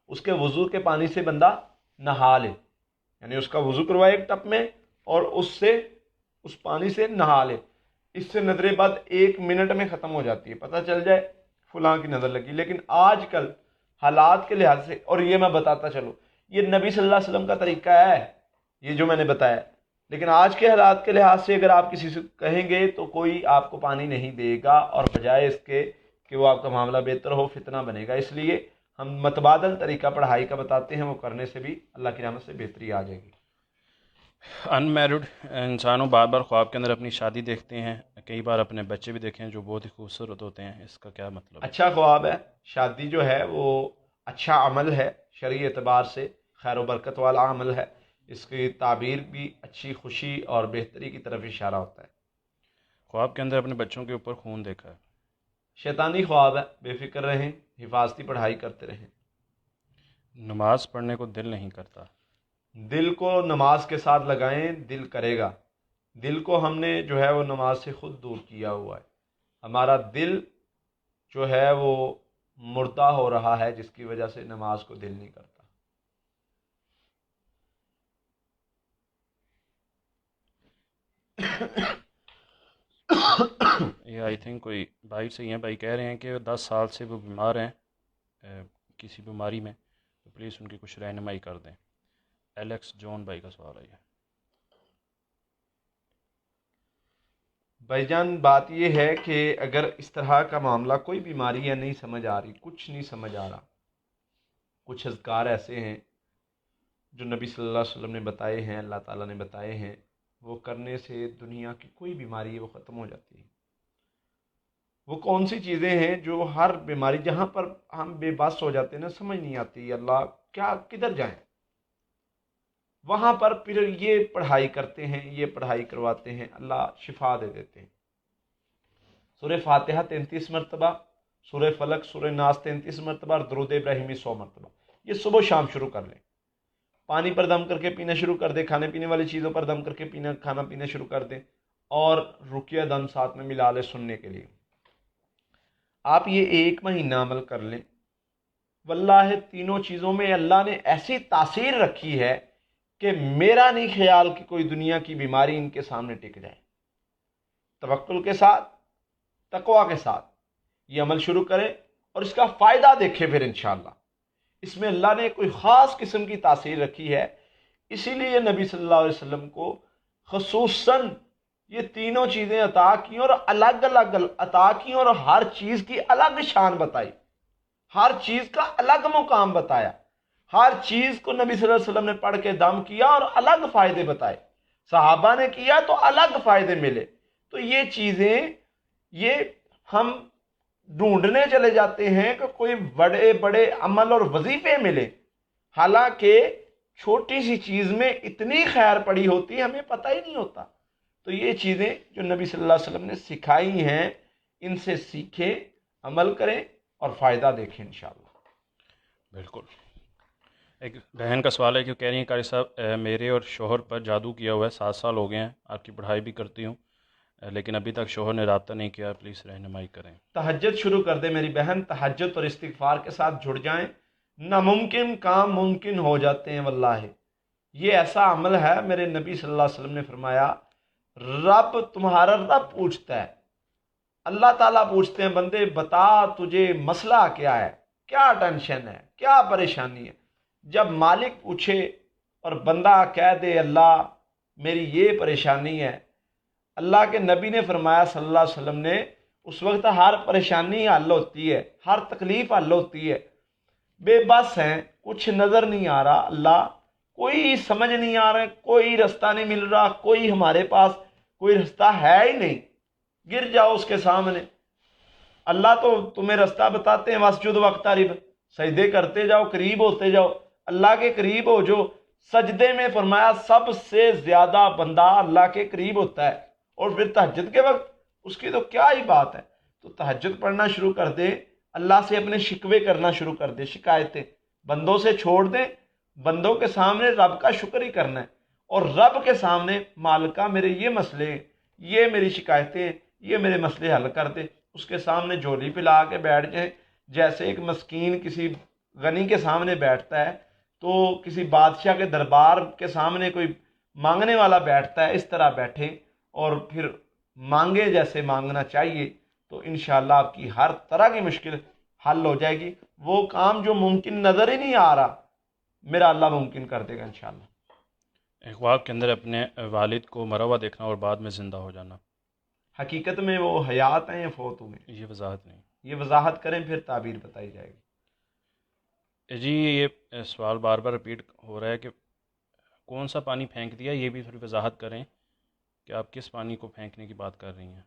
اس کے وضو کے پانی سے بندہ نہا لے، یعنی اس کا وضو کروائے ایک ٹپ میں، اور اس پانی سے نہا لے، اس سے نظر بد 1 منٹ میں ختم ہو جاتی ہے، پتہ چل جائے فلاں کی نظر لگی۔ لیکن آج کل حالات کے لحاظ سے، اور یہ میں بتاتا چلوں، یہ نبی صلی اللہ علیہ وسلم کا طریقہ ہے یہ جو میں نے بتایا، لیکن آج کے حالات کے لحاظ سے اگر آپ کسی سے کہیں گے تو کوئی آپ کو پانی نہیں دے گا، اور بجائے اس کے کہ وہ آپ کا معاملہ بہتر ہو، فتنہ بنے گا. اس لیے ہم متبادل طریقہ پڑھائی کا بتاتے ہیں، وہ کرنے سے بھی اللہ کی رحمت سے بہتری آ جائے گی. ان میرڈ انسانوں بار بار خواب کے اندر اپنی شادی دیکھتے ہیں، کئی بار اپنے بچے بھی دیکھے ہیں جو بہت ہی خوبصورت ہوتے ہیں، اس کا کیا مطلب ہے؟ اچھا خواب ہے. شادی جو ہے وہ اچھا عمل ہے، شرعی اعتبار سے خیر و برکت والا عمل ہے. اس کی تعبیر بھی اچھی خوشی اور بہتری کی طرف اشارہ ہوتا ہے. خواب کے اندر اپنے بچوں کے اوپر خون دیکھا ہے. شیطانی خواب ہے. بے فکر رہیں، حفاظتی پڑھائی کرتے رہیں. نماز پڑھنے کو دل نہیں کرتا. دل کو نماز کے ساتھ لگائیں، دل کرے گا. دل کو ہم نے جو ہے وہ نماز سے خود دور کیا ہوا ہے. ہمارا دل جو ہے وہ مردہ ہو رہا ہے، جس کی وجہ سے نماز کو دل نہیں کرتا. یہ آئی تھنک کوئی بھائی سے ہیں، بھائی کہہ رہے ہیں کہ 10 سال سے وہ بیمار ہیں کسی بیماری میں، تو پلیز ان کی کچھ رہنمائی کر دیں. ایلیکس جون بھائی کا سوال ہے یہ. بھائی جان بات یہ ہے کہ اگر اس طرح کا معاملہ، کوئی بیماری ہے نہیں سمجھ آ رہی، کچھ نہیں سمجھ آ رہا، کچھ اذکار ایسے ہیں جو نبی صلی اللہ علیہ وسلم نے بتائے ہیں، اللہ تعالیٰ نے بتائے ہیں، وہ کرنے سے دنیا کی کوئی بیماری ہے وہ ختم ہو جاتی ہے. وہ کون سی چیزیں ہیں جو ہر بیماری، جہاں پر ہم بے بس ہو جاتے ہیں نا، سمجھ نہیں آتی اللہ کیا کدھر جائیں، وہاں پر پھر یہ پڑھائی کرتے ہیں، یہ پڑھائی کرواتے ہیں، اللہ شفا دے دیتے ہیں. سورہ فاتحہ 33 مرتبہ، سورہ فلق، سورہ ناس 33 مرتبہ، اور درود ابراہیمی 100 مرتبہ. یہ صبح و شام شروع کر لیں. پانی پر دم کر کے پینا شروع کر دیں، کھانے پینے والی چیزوں پر دم کر کے کھانا پینا شروع کر دیں، اور رقیہ دم ساتھ میں ملا لیں سننے کے لیے. آپ یہ 1 مہینہ عمل کر لیں، واللہ تینوں چیزوں میں اللہ نے ایسی تاثیر رکھی ہے کہ میرا نہیں خیال کہ کوئی دنیا کی بیماری ان کے سامنے ٹک جائے. توکل کے ساتھ، تقوی کے ساتھ یہ عمل شروع کریں اور اس کا فائدہ دیکھیں. پھر انشاءاللہ اس میں اللہ نے کوئی خاص قسم کی تاثیر رکھی ہے. اسی لیے نبی صلی اللہ علیہ وسلم کو خصوصاً یہ تینوں چیزیں عطا کی اور الگ الگ عطا کی، اور ہر چیز کی الگ شان بتائی، ہر چیز کا الگ مقام بتایا. ہر چیز کو نبی صلی اللہ علیہ وسلم نے پڑھ کے دم کیا اور الگ فائدے بتائے. صحابہ نے کیا تو الگ فائدے ملے. تو یہ چیزیں یہ ہم ڈھونڈنے چلے جاتے ہیں کہ کوئی بڑے بڑے عمل اور وظیفے ملے، حالانکہ چھوٹی سی چیز میں اتنی خیر پڑی ہوتی ہے ہمیں پتہ ہی نہیں ہوتا. تو یہ چیزیں جو نبی صلی اللہ علیہ وسلم نے سکھائی ہیں، ان سے سیکھیں، عمل کریں اور فائدہ دیکھیں انشاءاللہ. بالکل. ایک بہن کا سوال ہے کہ کہہ رہی ہیں قاری صاحب میرے اور شوہر پر جادو کیا ہوا ہے، 7 سال ہو گئے ہیں، آپ کی پڑھائی بھی کرتی ہوں لیکن ابھی تک شوہر نے رابطہ نہیں کیا، پلیز رہنمائی کریں. تہجد شروع کر دیں میری بہن. تہجد اور استغفار کے ساتھ جڑ جائیں، ناممکن کام ممکن ہو جاتے ہیں. واللہ یہ ایسا عمل ہے، میرے نبی صلی اللہ علیہ وسلم نے فرمایا رب تمہارا رب پوچھتا ہے، اللہ تعالیٰ پوچھتے ہیں بندے بتا تجھے مسئلہ کیا ہے، کیا ٹینشن ہے، کیا پریشانی ہے. جب مالک پوچھے اور بندہ کہہ دے اللہ میری یہ پریشانی ہے، اللہ کے نبی نے فرمایا صلی اللہ علیہ وسلم نے اس وقت ہر پریشانی حل ہوتی ہے، ہر تکلیف حل ہوتی ہے. بے بس ہیں، کچھ نظر نہیں آ رہا، اللہ کوئی سمجھ نہیں آ رہا، کوئی رستہ نہیں مل رہا، کوئی ہمارے پاس کوئی رستہ ہے ہی نہیں. گر جاؤ اس کے سامنے. اللہ تو تمہیں رستہ بتاتے ہیں، واسجد واقترب، سجدے کرتے جاؤ، قریب ہوتے جاؤ. اللہ کے قریب ہو. جو سجدے میں فرمایا سب سے زیادہ بندہ اللہ کے قریب ہوتا ہے، اور پھر تہجد کے وقت اس کی تو کیا ہی بات ہے. تو تہجد پڑھنا شروع کر دے، اللہ سے اپنے شکوے کرنا شروع کر دے، شکایتیں بندوں سے چھوڑ دیں. بندوں کے سامنے رب کا شکر ہی کرنا ہے، اور رب کے سامنے مالکہ میرے یہ مسئلے، یہ میری شکایتیں، یہ میرے مسئلے حل کر دے. اس کے سامنے جھولی پلا کے بیٹھ جائیں، جیسے ایک مسکین کسی غنی کے سامنے بیٹھتا ہے، تو کسی بادشاہ کے دربار کے سامنے کوئی مانگنے والا بیٹھتا ہے، اس طرح بیٹھیں اور پھر مانگے جیسے مانگنا چاہیے. تو انشاءاللہ آپ کی ہر طرح کی مشکل حل ہو جائے گی. وہ کام جو ممکن نظر ہی نہیں آ رہا، میرا اللہ ممکن کر دے گا انشاءاللہ. ایک خواب کے اندر اپنے والد کو مرا ہوا دیکھنا اور بعد میں زندہ ہو جانا. حقیقت میں وہ حیات ہیں یا فوت ہوئے؟ یہ وضاحت نہیں. یہ وضاحت کریں پھر تعبیر بتائی جائے گی۔ جی یہ سوال بار بار رپیٹ ہو رہا ہے کہ کون سا پانی پھینک دیا، یہ بھی تھوڑی وضاحت کریں کہ آپ کس پانی کو پھینکنے کی بات کر رہی ہیں۔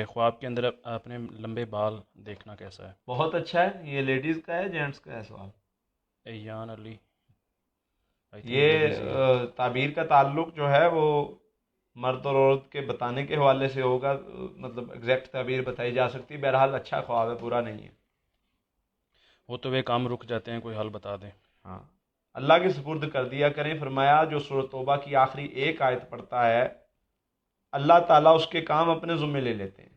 خواب کے اندر اپنے لمبے بال دیکھنا کیسا ہے؟ بہت اچھا ہے۔ یہ لیڈیز کا ہے جینٹس کا ہے سوال؟ ایان علی I think ladies ہی ہے۔ یہ تعبیر کا تعلق جو ہے وہ مرد اور عورت کے بتانے کے حوالے سے ہوگا، مطلب ایگزیکٹ تعبیر بتائی جا سکتی ہے۔ بہرحال اچھا خواب ہے، برا نہیں ہے۔ وہ تو وہ کام رک جاتے ہیں، کوئی حل بتا دیں۔ ہاں، اللہ کے سپرد کر دیا کریں۔ فرمایا جو سورۃ توبہ کی آخری ایک آیت پڑھتا ہے اللہ تعالیٰ اس کے کام اپنے ذمے لے لیتے ہیں۔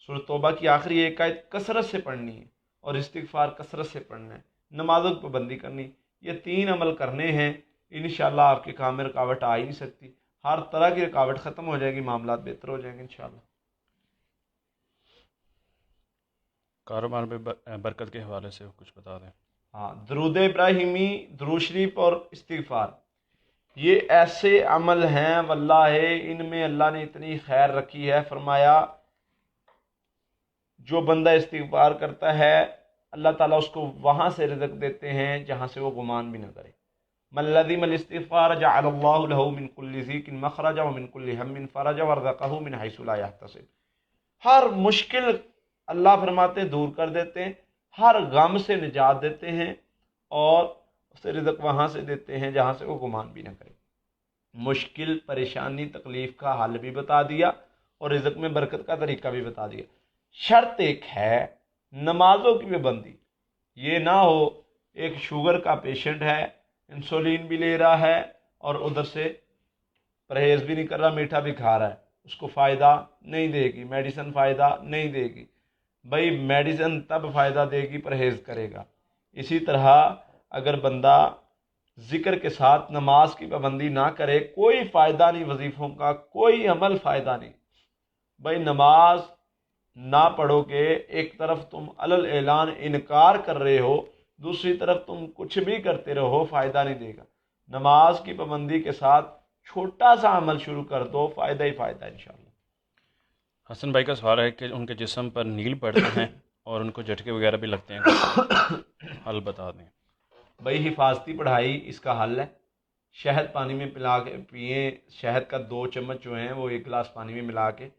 سورۃ توبہ کی آخری ایک آیت کثرت سے پڑھنی ہے اور استغفار کثرت سے پڑھنا ہے، نمازوں کی پابندی کرنی، یہ 3 عمل کرنے ہیں۔ انشاءاللہ آپ کے کام میں رکاوٹ آ ہی نہیں سکتی، ہر طرح کی رکاوٹ ختم ہو جائے گی، معاملات بہتر ہو جائیں گے انشاءاللہ۔ کاروبار میں برکت کے حوالے سے کچھ بتا دیں۔ ہاں، درود ابراہیمی، درود شریف اور استغفار یہ ایسے عمل ہیں واللہ ان میں اللہ نے اتنی خیر رکھی ہے۔ فرمایا جو بندہ استغفار کرتا ہے اللہ تعالیٰ اس کو وہاں سے رزق دیتے ہیں جہاں سے وہ گمان بھی نہ کرے۔ من لزم الاستغفار جعل اللہ له من كل ضيق مخرجا ومن كل هم فرجا ورزقه من حيث لا يحتسب۔ ہر مشکل اللہ فرماتے ہیں دور کر دیتے ہیں، ہر غم سے نجات دیتے ہیں اور اسے رزق وہاں سے دیتے ہیں جہاں سے وہ گمان بھی نہ کرے۔ مشکل، پریشانی، تکلیف کا حل بھی بتا دیا اور رزق میں برکت کا طریقہ بھی بتا دیا۔ شرط ایک ہے نمازوں کی پابندی، یہ نہ ہو ایک شوگر کا پیشنٹ ہے، انسولین بھی لے رہا ہے اور ادھر سے پرہیز بھی نہیں کر رہا، میٹھا بھی کھا رہا ہے، اس کو فائدہ نہیں دے گی میڈیسن، فائدہ نہیں دے گی۔ بھائی میڈیسن تب فائدہ دے گی پرہیز کرے گا۔ اسی طرح اگر بندہ ذکر کے ساتھ نماز کی پابندی نہ کرے، کوئی فائدہ نہیں، وظیفوں کا کوئی عمل فائدہ نہیں۔ بھائی نماز نہ پڑھو گے، ایک طرف تم علل اعلان انکار کر رہے ہو، دوسری طرف تم کچھ بھی کرتے رہو، فائدہ نہیں دے گا۔ نماز کی پابندی کے ساتھ چھوٹا سا عمل شروع کر دو، فائدہ ہی فائدہ انشاءاللہ۔ حسن بھائی کا سوال ہے کہ ان کے جسم پر نیل پڑتے ہیں اور ان کو جھٹکے وغیرہ بھی لگتے ہیں، حل بتا دیں۔ بھائی حفاظتی پڑھائی اس کا حل ہے، شہد پانی میں پلا کے پئیں، شہد کا 2 چمچ جو ہیں وہ 1 گلاس پانی میں ملا کے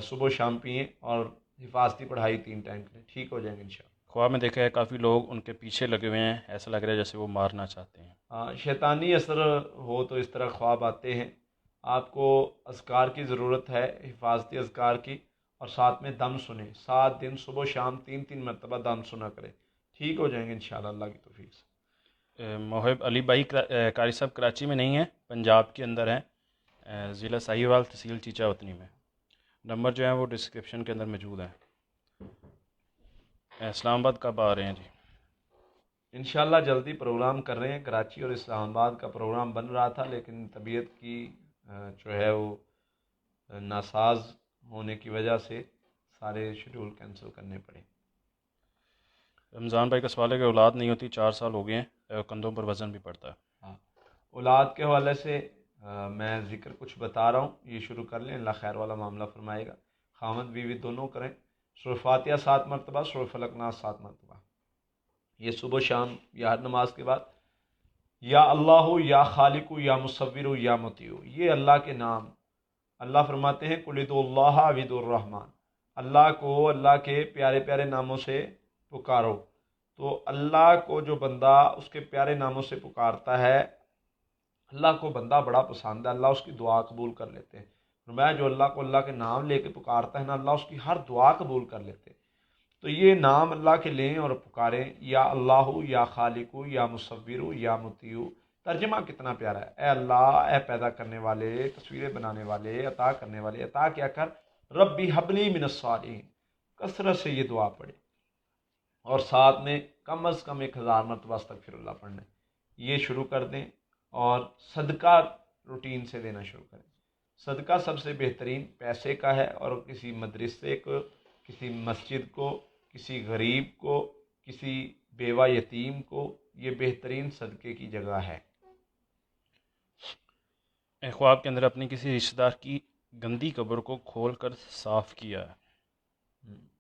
صبح و شام پئیں اور حفاظتی پڑھائی 3 ٹائم کریں، ٹھیک ہو جائیں گے انشاءاللہ۔ خواب میں دیکھا ہے کافی لوگ ان کے پیچھے لگے ہوئے ہیں، ایسا لگ رہا ہے جیسے وہ مارنا چاہتے ہیں۔ ہاں، شیطانی اثر ہو تو اس طرح خواب آتے ہیں۔ آپ کو اذکار کی ضرورت ہے، حفاظتی اذکار کی، اور ساتھ میں دم سنیں، 7 دن صبح و شام 3 مرتبہ دم سنا کریں، ٹھیک ہو جائیں گے انشاءاللہ اللہ کی توفیق سے۔ محب علی بھائی قاری صاحب کراچی میں نہیں ہیں، پنجاب کے اندر ہیں، ضلع ساہیوال، تحصیل چیچا وطنی میں۔ نمبر جو ہیں وہ ڈسکرپشن کے اندر موجود ہیں۔ اسلام آباد کب آ رہے ہیں جی؟ انشاءاللہ جلدی پروگرام کر رہے ہیں، کراچی اور اسلام آباد کا پروگرام بن رہا تھا لیکن طبیعت کی جو ہے وہ ناساز ہونے کی وجہ سے سارے شیڈول کینسل کرنے پڑے۔ رمضان بھائی کا سوال ہے کہ اولاد نہیں ہوتی، 4 سال ہو گئے ہیں، کندھوں پر وزن بھی پڑتا ہے۔ ہاں، اولاد کے حوالے سے میں ذکر کچھ بتا رہا ہوں، یہ شروع کر لیں، اللہ خیر والا معاملہ فرمائے گا۔ خامد بیوی دونوں کریں، سورہ فاتحہ 7 مرتبہ، سورہ فلق ناس 7 مرتبہ، یہ صبح شام یا ہر نماز کے بعد۔ یا اللہ یا خالق یا مصور یا مطیع، یہ اللہ کے نام۔ اللہ فرماتے ہیں قل ادعوا اللہ عبید الرحمن، اللہ کو اللہ کے پیارے پیارے ناموں سے پکارو۔ تو اللہ کو جو بندہ اس کے پیارے ناموں سے پکارتا ہے، اللہ کو بندہ بڑا پسند ہے، اللہ اس کی دعا قبول کر لیتے ہیں۔ فرمایا جو اللہ کو اللہ کے نام لے کے پکارتا ہے نا، اللہ اس کی ہر دعا قبول کر لیتے ہیں۔ تو یہ نام اللہ کے لیں اور پکاریں، یا اللہ یا خالق یا مصور یا مطیع۔ ترجمہ کتنا پیارا ہے، اے اللہ، اے پیدا کرنے والے، تصویریں بنانے والے، عطا کرنے والے، عطا کیا کر، ربی حبلی من الصالحین، کثرت سے یہ دعا پڑھے اور ساتھ میں کم از کم 1000 مرتبہ استغفر اللہ پڑھنا ہے۔ یہ شروع کر دیں اور صدقہ روٹین سے دینا شروع کریں۔ صدقہ سب سے بہترین پیسے کا ہے، اور کسی مدرسے کو، کسی مسجد کو، کسی غریب کو، کسی بیوہ یتیم کو، یہ بہترین صدقے کی جگہ ہے۔ خواب کے اندر اپنی کسی رشتہ دار کی گندی قبر کو کھول کر صاف کیا ہے۔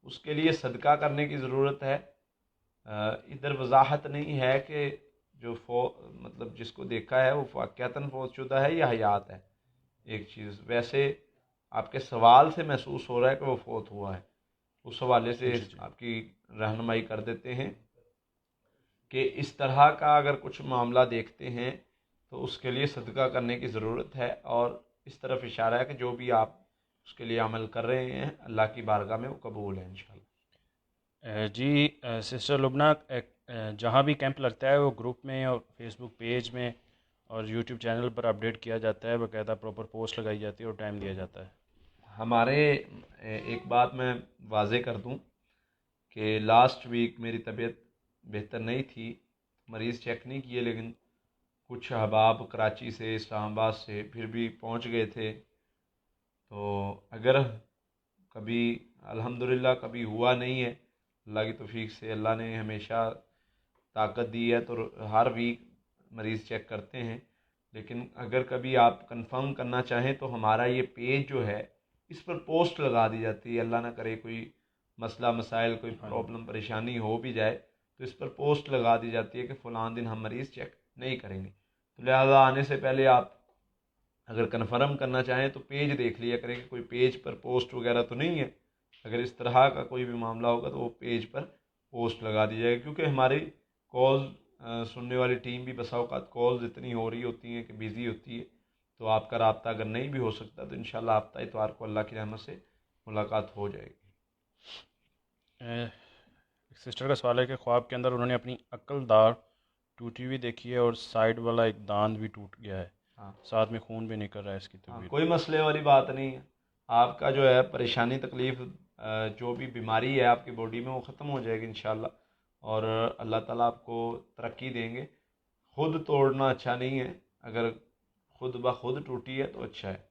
اس کے لیے صدقہ کرنے کی ضرورت ہے۔ ادھر وضاحت نہیں ہے کہ جو مطلب جس کو دیکھا ہے وہ واقعتاً فوت شدہ ہے یا حیات ہے۔ ایک چیز ویسے آپ کے سوال سے محسوس ہو رہا ہے کہ وہ فوت ہوا ہے، اس حوالے سے جی جی آپ کی رہنمائی کر دیتے ہیں کہ اس طرح کا اگر کچھ معاملہ دیکھتے ہیں تو اس کے لیے صدقہ کرنے کی ضرورت ہے، اور اس طرف اشارہ ہے کہ جو بھی آپ اس کے لیے عمل کر رہے ہیں اللہ کی بارگاہ میں وہ قبول ہے انشاءاللہ۔ جی سسٹر لبنہ، جہاں بھی کیمپ لگتا ہے وہ گروپ میں اور فیس بک پیج میں اور یوٹیوب چینل پر اپڈیٹ کیا جاتا ہے، باقاعدہ پراپر پوسٹ لگائی جاتی ہے اور ٹائم دیا جاتا ہے۔ ہمارے ایک بات میں واضح کر دوں کہ لاسٹ ویک میری طبیعت بہتر نہیں تھی، مریض چیک نہیں کیے، لیکن کچھ احباب کراچی سے اسلام آباد سے پھر بھی پہنچ گئے تھے، تو اگر کبھی الحمدللہ کبھی ہوا نہیں ہے، اللہ کی توفیق سے اللہ نے ہمیشہ طاقت دی ہے تو ہر ویک مریض چیک کرتے ہیں، لیکن اگر کبھی آپ کنفرم کرنا چاہیں تو ہمارا یہ پیج جو ہے اس پر پوسٹ لگا دی جاتی ہے، اللہ نہ کرے کوئی مسئلہ مسائل کوئی ہاں جی۔ پرابلم پریشانی ہو بھی جائے تو اس پر پوسٹ لگا دی جاتی ہے کہ فلاں دن ہم مریض چیک نہیں کریں گے، تو لہذا آنے سے پہلے آپ اگر کنفرم کرنا چاہیں تو پیج دیکھ لیا کریں کہ کوئی پیج پر پوسٹ وغیرہ تو نہیں ہے، اگر اس طرح کا کوئی بھی معاملہ ہوگا تو وہ پیج پر پوسٹ لگا دی جائے گی، کیونکہ ہماری کالز سننے والی ٹیم بھی بسا اوقات کالز اتنی ہو رہی ہوتی ہیں کہ بزی ہوتی ہے، تو آپ کا رابطہ اگر نہیں بھی ہو سکتا تو انشاءاللہ ہفتہ اتوار کو اللہ کی رحمت سے ملاقات ہو جائے گی۔ ایک سسٹر کا سوال ہے کہ خواب کے اندر انہوں نے اپنی عقل دار ٹوٹی ہوئی دیکھی ہے اور سائڈ والا ایک داندھ بھی ٹوٹ گیا ہے، ہاں ساتھ میں خون بھی نکل رہا ہے اس کی ہاں، طبیعت۔ کوئی مسئلے والی بات نہیں ہے، آپ کا جو ہے پریشانی تکلیف جو بھی بیماری ہے آپ کی باڈی میں وہ ختم ہو جائے گی انشاءاللہ، اور اللہ تعالیٰ آپ کو ترقی دیں گے۔ خود توڑنا اچھا نہیں ہے، اگر خود بخود ٹوٹی ہے تو اچھا ہے۔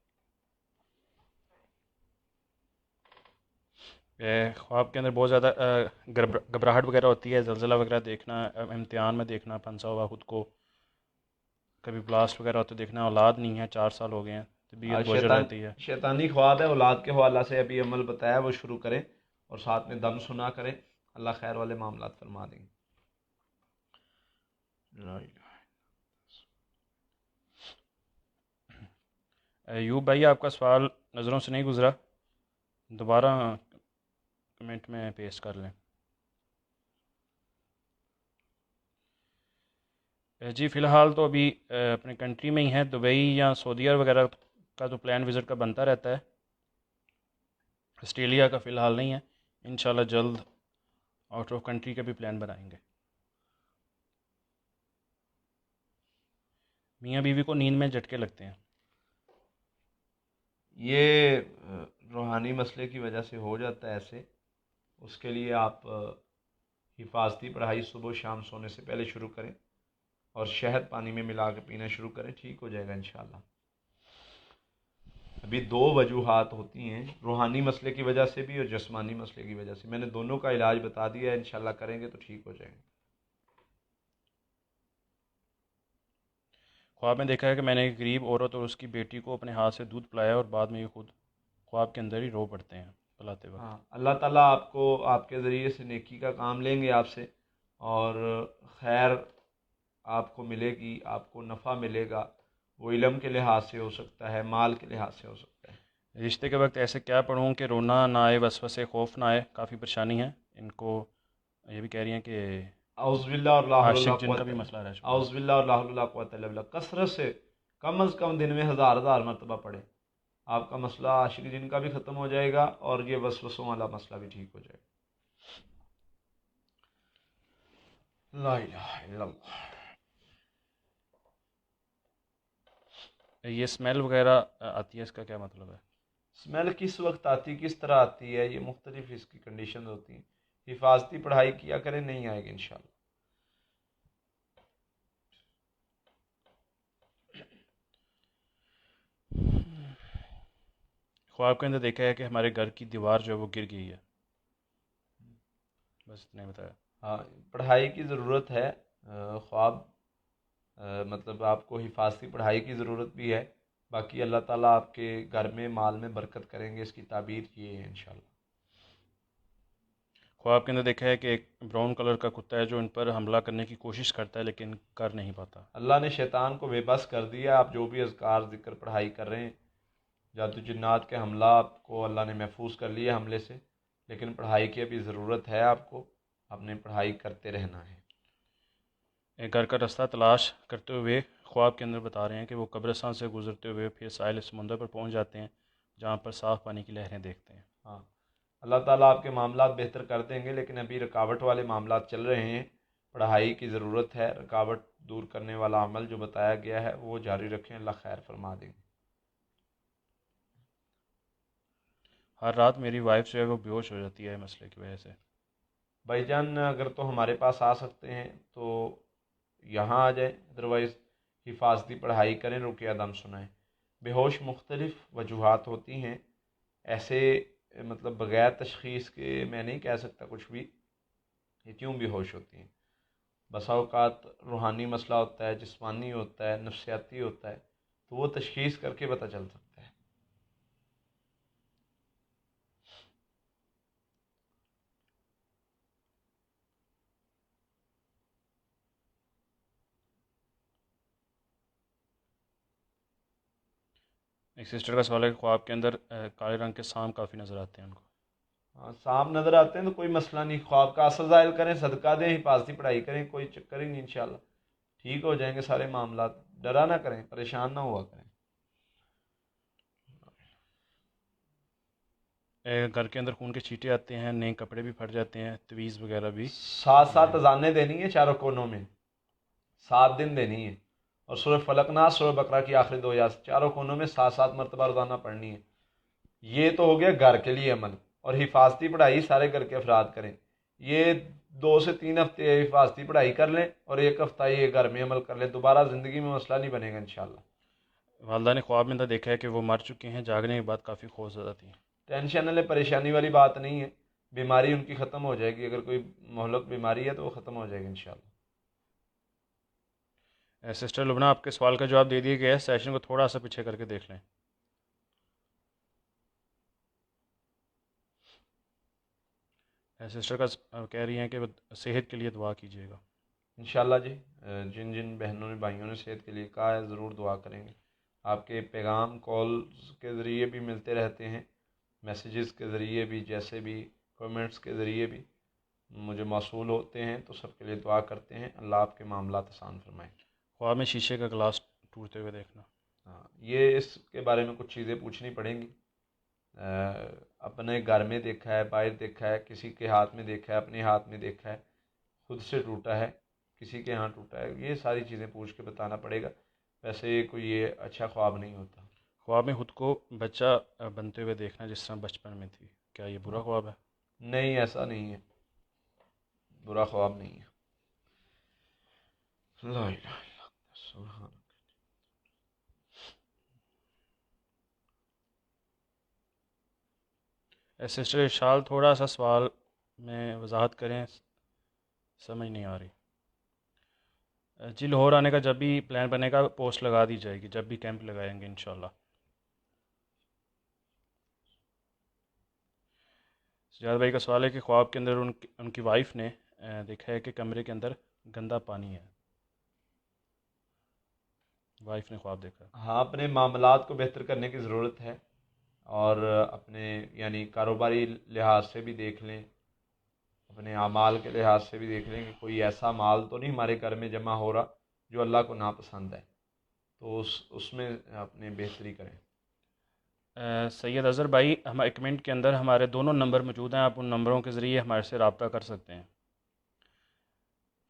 خواب کے اندر بہت زیادہ گھبراہٹ وغیرہ ہوتی ہے، زلزلہ وغیرہ دیکھنا، امتحان میں دیکھنا پھنسا ہوا خود کو، کبھی بلاسٹ وغیرہ ہوتے دیکھنا، اولاد نہیں ہے، 4 سال ہو گئے ہیں، طبیعت بوجھل رہتی ہے۔ شیطانی خواب ہے، اولاد کے حوالہ سے ابھی عمل بتایا وہ شروع کریں اور ساتھ میں دم سنا کریں، اللہ خیر والے معاملات فرما دیں گے۔ ایوب بھائی، آپ کا سوال نظروں سے نہیں گزرا، دوبارہ کمنٹ میں پیسٹ کر لیں۔ جی فی الحال تو ابھی اپنے کنٹری میں ہی ہیں، دبئی یا سعودیہ وغیرہ کا تو پلان وزٹ کا بنتا رہتا ہے، آسٹریلیا کا فی الحال نہیں ہے، انشاءاللہ جلد آؤٹ آف کنٹری کا بھی پلان بنائیں گے۔ میاں بیوی کو نیند میں جھٹکے لگتے ہیں۔ یہ روحانی مسئلے کی وجہ سے ہو جاتا ہے ایسے، اس کے لیے آپ حفاظتی پڑھائی صبح و شام سونے سے پہلے شروع کریں اور شہد پانی میں ملا کے پینا شروع کریں، ٹھیک ہو جائے گا انشاءاللہ۔ ابھی 2 وجوہات ہوتی ہیں، روحانی مسئلے کی وجہ سے بھی اور جسمانی مسئلے کی وجہ سے، میں نے دونوں کا علاج بتا دیا ہے، انشاءاللہ کریں گے تو ٹھیک ہو جائیں گے۔ خواب میں دیکھا ہے کہ میں نے ایک غریب عورت اور اس کی بیٹی کو اپنے ہاتھ سے دودھ پلایا اور بعد میں یہ خود خواب کے اندر ہی رو پڑتے ہیں پلاتے وقت۔ ہاں، اللہ تعالیٰ آپ کو آپ کے ذریعے سے نیکی کا کام لیں گے آپ سے، اور خیر آپ کو ملے گی، آپ کو نفع ملے گا، وہ علم کے لحاظ سے ہو سکتا ہے، مال کے لحاظ سے ہو سکتا ہے۔ رشتے کے وقت ایسے کیا پڑھوں کہ رونا نہ آئے، وسوسے خوف نہ آئے؟ کافی پریشانی ہے ان کو، یہ بھی کہہ رہی ہیں کہ اعوذ باللہ اور لا حول ولا عاشق جن کا قوت، بھی مسئلہ رہ چکا ہے۔ اعوذ باللہ اور لا حول ولا قوت الا باللہ، کثرت سے کم از کم دن میں 1000 مرتبہ پڑھیں، آپ کا مسئلہ عاشق جن کا بھی ختم ہو جائے گا اور یہ وسوسوں والا مسئلہ بھی ٹھیک ہو جائے گا۔ لا الہ الا اللہ۔ یہ اسمیل وغیرہ آتی ہے، اس کا کیا مطلب ہے؟ اسمیل کس وقت آتی، کس طرح آتی ہے، یہ مختلف اس کی کنڈیشن ہوتی ہیں، حفاظتی پڑھائی کیا کریں، نہیں آئے گی انشاءاللہ۔ خواب کے اندر دیکھا ہے کہ ہمارے گھر کی دیوار جو ہے وہ گر گئی ہے، بس اتنا ہی بتایا۔ ہاں، پڑھائی کی ضرورت ہے، خواب مطلب آپ کو حفاظتی پڑھائی کی ضرورت بھی ہے، باقی اللہ تعالیٰ آپ کے گھر میں مال میں برکت کریں گے، اس کی تعبیر یہ ہے انشاءاللہ۔ خواب کے اندر دیکھا ہے کہ ایک براؤن کلر کا کتا ہے جو ان پر حملہ کرنے کی کوشش کرتا ہے لیکن کر نہیں پاتا۔ اللہ نے شیطان کو بے بس کر دیا، آپ جو بھی اذکار ذکر پڑھائی کر رہے ہیں، جادو جنات کے حملہ آپ کو اللہ نے محفوظ کر لیا حملے سے، لیکن پڑھائی کی ابھی ضرورت ہے آپ کو، اپنے پڑھائی کرتے رہنا ہے۔ ایک گھر کا راستہ تلاش کرتے ہوئے خواب کے اندر بتا رہے ہیں کہ وہ قبرستان سے گزرتے ہوئے پھر ساحل سمندر پر پہنچ جاتے ہیں جہاں پر صاف پانی کی لہریں دیکھتے ہیں۔ ہاں، اللہ تعالیٰ آپ کے معاملات بہتر کر دیں گے، لیکن ابھی رکاوٹ والے معاملات چل رہے ہیں، پڑھائی کی ضرورت ہے، رکاوٹ دور کرنے والا عمل جو بتایا گیا ہے وہ جاری رکھیں، اللہ خیر فرما دیں گے۔ ہر رات میری وائف جو ہے وہ بیہوش ہو جاتی ہے مسئلے کی وجہ سے۔ بھائی جان اگر تو ہمارے پاس آ سکتے ہیں تو یہاں آ جائیں، ادروائز حفاظتی پڑھائی کریں، رقیہ دم سنائیں۔ بے ہوش مختلف وجوہات ہوتی ہیں، ایسے مطلب بغیر تشخیص کے میں نہیں کہہ سکتا کچھ بھی یہ کیوں بے ہوش ہوتی ہیں۔ بسا اوقات روحانی مسئلہ ہوتا ہے، جسمانی ہوتا ہے، نفسیاتی ہوتا ہے، تو وہ تشخیص کر کے پتہ چل سکتا ہے۔ ایک سسٹر کا سوال ہے کہ خواب کے اندر کالے رنگ کے سانپ کافی نظر آتے ہیں ان کو۔ ہاں، سانپ نظر آتے ہیں تو کوئی مسئلہ نہیں، خواب کا اثر ظاہر کریں، صدقہ دیں، حفاظتی پڑھائی کریں، کوئی چکر ہی نہیں، انشاءاللہ ٹھیک ہو جائیں گے سارے معاملات۔ ڈرا نہ کریں، پریشان نہ ہوا کریں۔ گھر کے اندر خون کے چھینٹے آتے ہیں، نئے کپڑے بھی پھٹ جاتے ہیں، تویز وغیرہ بھی۔ ساتھ ساتھ اذانیں دینی ہیں چاروں کونوں میں، 7 دن دینی ہے، اور سورہ فلق ناس، سورہ بقرہ کی آخری 2 آیات چاروں کونوں میں 7 مرتبہ روزانہ پڑھنی ہے۔ یہ تو ہو گیا گھر کے لیے عمل، اور حفاظتی پڑھائی سارے گھر کے افراد کریں۔ یہ 2 سے 3 ہفتے حفاظتی پڑھائی کر لیں اور 1 ہفتہ یہ گھر میں عمل کر لیں، دوبارہ زندگی میں مسئلہ نہیں بنے گا انشاءاللہ۔ والدہ نے خواب میں اندر دیکھا ہے کہ وہ مر چکے ہیں، جاگنے کے بعد کافی خوف زدہ تھی۔ ٹینشن والے پریشانی والی بات نہیں ہے، بیماری ان کی ختم ہو جائے گی، اگر کوئی مہلک بیماری ہے تو وہ ختم ہو جائے گی انشاءاللہ۔ سسٹر لبنہ آپ کے سوال کا جواب دے دیا گیا ہے، سیشن کو تھوڑا سا پیچھے کر کے دیکھ لیں۔ سسٹر کا کہہ رہی ہیں کہ صحت کے لیے دعا کیجیے گا۔ انشاءاللہ جی، جن جن بہنوں نے بھائیوں نے صحت کے لیے کہا ہے ضرور دعا کریں گے۔ آپ کے پیغام کالز کے ذریعے بھی ملتے رہتے ہیں، میسیجز کے ذریعے بھی، جیسے بھی کومنٹس کے ذریعے بھی مجھے موصول ہوتے ہیں، تو سب کے لیے دعا کرتے ہیں، اللہ آپ کے معاملات آسان فرمائیں۔ خواب میں شیشے کا گلاس ٹوٹتے ہوئے دیکھنا۔ ہاں، یہ اس کے بارے میں کچھ چیزیں پوچھنی پڑیں گی۔ اپنے گھر میں دیکھا ہے، باہر دیکھا ہے، کسی کے ہاتھ میں دیکھا ہے، اپنے ہاتھ میں دیکھا ہے، خود سے ٹوٹا ہے، کسی کے ہاں ٹوٹا ہے، یہ ساری چیزیں پوچھ کے بتانا پڑے گا، ویسے کوئی یہ اچھا خواب نہیں ہوتا۔ خواب میں خود کو بچہ بنتے ہوئے دیکھنا جس طرح بچپن میں تھی، کیا یہ برا خواب ہے؟ نہیں، ایسا نہیں ہے، برا خواب نہیں ہے۔ لا الہ الا اللہ سبحان۔ سسٹر ارشاد تھوڑا سا سوال میں وضاحت کریں، سمجھ نہیں آ رہی۔ جی لاہور آنے کا جب بھی پلان بنے گا پوسٹ لگا دی جائے گی، جب بھی کیمپ لگائیں گے انشاءاللہ۔ سجاد بھائی کا سوال ہے کہ خواب کے اندر ان کی وائف نے دیکھا ہے کہ کمرے کے اندر گندا پانی ہے، وائف نے خواب دیکھا۔ ہاں، اپنے معاملات کو بہتر کرنے کی ضرورت ہے، اور اپنے یعنی کاروباری لحاظ سے بھی دیکھ لیں، اپنے اعمال کے لحاظ سے بھی دیکھ لیں کہ کوئی ایسا مال تو نہیں ہمارے گھر میں جمع ہو رہا جو اللہ کو ناپسند ہے، تو اس میں اپنے بہتری کریں۔ سید اظہر بھائی، ہمارے کمنٹ کے اندر ہمارے دونوں نمبر موجود ہیں، آپ ان نمبروں کے ذریعے ہمارے سے رابطہ کر سکتے ہیں۔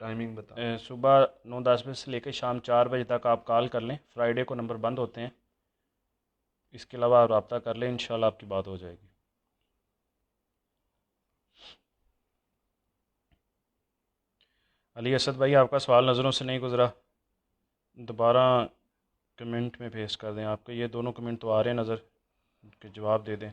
ٹائمنگ بتا۔ صبح 9-10 بجے سے لے کے شام 4 بجے تک آپ کال کر لیں، فرائیڈے کو نمبر بند ہوتے ہیں، اس کے علاوہ آپ رابطہ کر لیں، انشاءاللہ آپ کی بات ہو جائے گی۔ علی اسد بھائی، آپ کا سوال نظروں سے نہیں گزرا، دوبارہ کمنٹ میں پیش کر دیں، آپ کے یہ دونوں کمنٹ تو آ رہے ہیں نظر، کے جواب دے دیں۔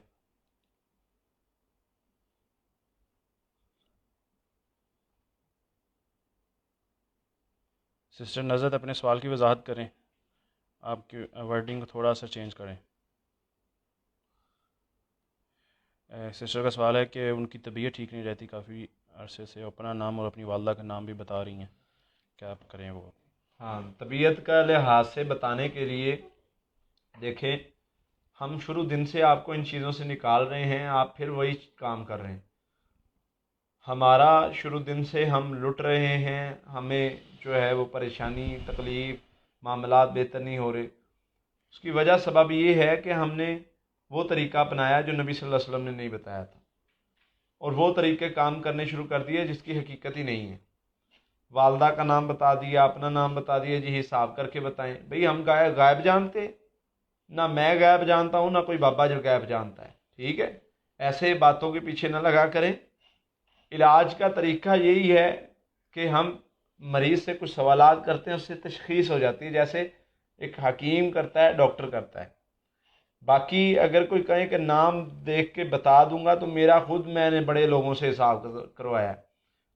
سسٹر نظرت اپنے سوال کی وضاحت کریں۔ آپ کی ورڈنگ کو تھوڑا سا چینج کریں. سسٹر کا سوال ہے کہ ان کی طبیعت ٹھیک نہیں رہتی کافی عرصے سے، اپنا نام اور اپنی والدہ کا نام بھی بتا رہی ہیں، کیا آپ کریں وہ؟ ہاں، طبیعت کا لحاظ سے بتانے کے لیے دیکھیں، ہم شروع دن سے آپ کو ان چیزوں سے نکال رہے ہیں، آپ پھر وہی کام کر رہے ہیں. ہمارا شروع دن سے ہم لٹ رہے ہیں، ہمیں جو ہے وہ پریشانی، تکلیف، معاملات بہتر نہیں ہو رہے. اس کی وجہ سبب یہ ہے کہ ہم نے وہ طریقہ اپنایا جو نبی صلی اللہ علیہ وسلم نے نہیں بتایا تھا، اور وہ طریقے کام کرنے شروع کر دیے جس کی حقیقت ہی نہیں ہے. والدہ کا نام بتا دیا، اپنا نام بتا دیا، جی حساب کر کے بتائیں. بھئی ہم غائب جانتے؟ نہ میں غائب جانتا ہوں، نہ کوئی بابا جو غائب جانتا ہے. ٹھیک ہے، ایسے باتوں کے پیچھے نہ لگا کریں. علاج کا طریقہ یہی ہے کہ ہم مریض سے کچھ سوالات کرتے ہیں، اس سے تشخیص ہو جاتی ہے، جیسے ایک حکیم کرتا ہے، ڈاکٹر کرتا ہے. باقی اگر کوئی کہے کہ نام دیکھ کے بتا دوں گا، تو میں نے بڑے لوگوں سے حساب کروایا ہے،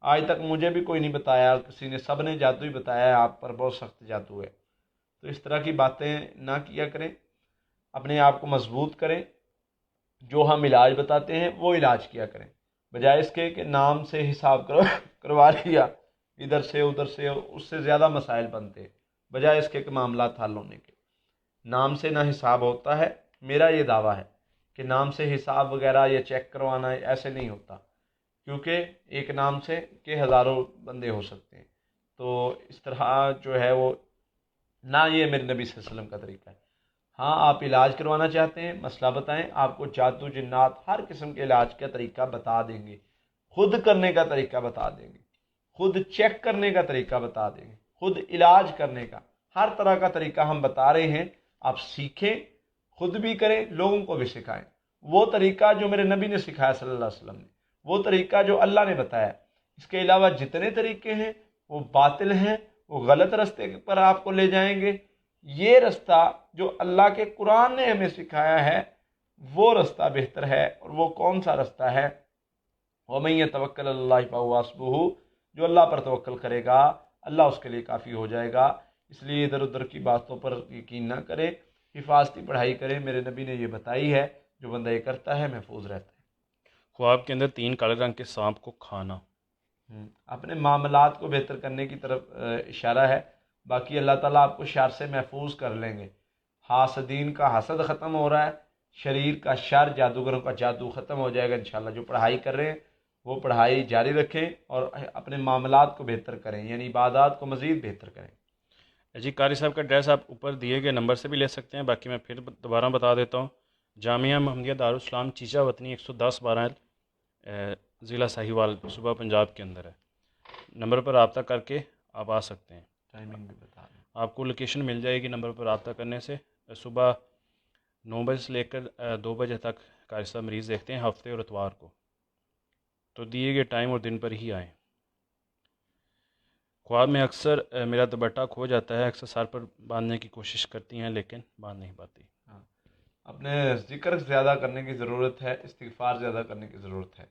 آج تک مجھے بھی کوئی نہیں بتایا کسی نے، سب نے جادو ہی بتایا ہے آپ پر، بہت سخت جادو ہے. تو اس طرح کی باتیں نہ کیا کریں، اپنے آپ کو مضبوط کریں. جو ہم علاج بتاتے ہیں وہ علاج کیا کریں، بجائے اس کے کہ نام سے حساب کروا لیا ادھر سے ادھر سے، اس سے زیادہ مسائل بنتے بجائے اس کے کہ معاملات حل ہونے کے. نام سے نہ حساب ہوتا ہے، میرا یہ دعویٰ ہے کہ نام سے حساب وغیرہ یا چیک کروانا ایسے نہیں ہوتا، کیونکہ ایک نام سے کہ ہزاروں بندے ہو سکتے ہیں. تو اس طرح جو ہے وہ نہ، یہ میرے نبی صلی اللہ علیہ وسلم کا طریقہ ہے. ہاں، آپ علاج کروانا چاہتے ہیں، مسئلہ بتائیں، آپ کو جادو جنات ہر قسم کے علاج کا طریقہ بتا دیں گے، خود کرنے کا طریقہ بتا دیں گے، خود چیک کرنے کا طریقہ بتا دیں گے، خود علاج کرنے کا ہر طرح کا طریقہ ہم بتا رہے ہیں. آپ سیکھیں، خود بھی کریں، لوگوں کو بھی سکھائیں. وہ طریقہ جو میرے نبی نے سکھایا صلی اللہ علیہ وسلم نے، وہ طریقہ جو اللہ نے بتایا. اس کے علاوہ جتنے طریقے ہیں وہ باطل ہیں، وہ غلط رستے پر آپ کو لے جائیں گے. یہ رستہ جو اللہ کے قرآن نے ہمیں سکھایا ہے، وہ رستہ بہتر ہے. اور وہ کون سا رستہ ہے؟ وَمَن يَتَوَكَّلْ عَلَى اللَّهِ فَهُوَ حَسْبُهُ، جو اللہ پر توکل کرے گا اللہ اس کے لیے کافی ہو جائے گا. اس لیے ادھر ادھر کی باتوں پر یقین نہ کریں، حفاظتی پڑھائی کریں. میرے نبی نے یہ بتائی ہے، جو بندہ یہ کرتا ہے محفوظ رہتا ہے. خواب کے اندر 3 کالے رنگ کے سانپ کو کھانا. اپنے معاملات کو بہتر کرنے کی طرف اشارہ ہے. باقی اللہ تعالیٰ آپ کو شر سے محفوظ کر لیں گے. حاسدین کا حسد ختم ہو رہا ہے، شریر کا شر، جادوگروں کا جادو ختم ہو جائے گا انشاءاللہ. جو پڑھائی کر رہے ہیں وہ پڑھائی جاری رکھیں اور اپنے معاملات کو بہتر کریں، یعنی عبادات کو مزید بہتر کریں. جی، قاری صاحب کا ایڈریس آپ اوپر دیے گئے نمبر سے بھی لے سکتے ہیں، باقی میں پھر دوبارہ بتا دیتا ہوں. جامعہ محمدیہ دارالاسلام چیچا وطنی 110/12 ضلع ساہیوال، صوبہ پنجاب کے اندر ہے. نمبر پر رابطہ کر کے آپ آ سکتے ہیں. ٹائمنگ بھی بتا دیں. آپ کو لوکیشن مل جائے گی نمبر پر رابطہ کرنے سے. صبح 9 بجے سے لے کر 2 بجے تک قاری صاحب مریض دیکھتے ہیں، ہفتے اور اتوار کو. تو دیے گئے ٹائم اور دن پر ہی آئیں. خواب میں اکثر میرا دوپٹہ کھو جاتا ہے، اکثر سر پر باندھنے کی کوشش کرتی ہیں لیکن باندھ نہیں پاتی. اپنے ذکر زیادہ کرنے کی ضرورت ہے، استغفار زیادہ کرنے کی ضرورت ہے.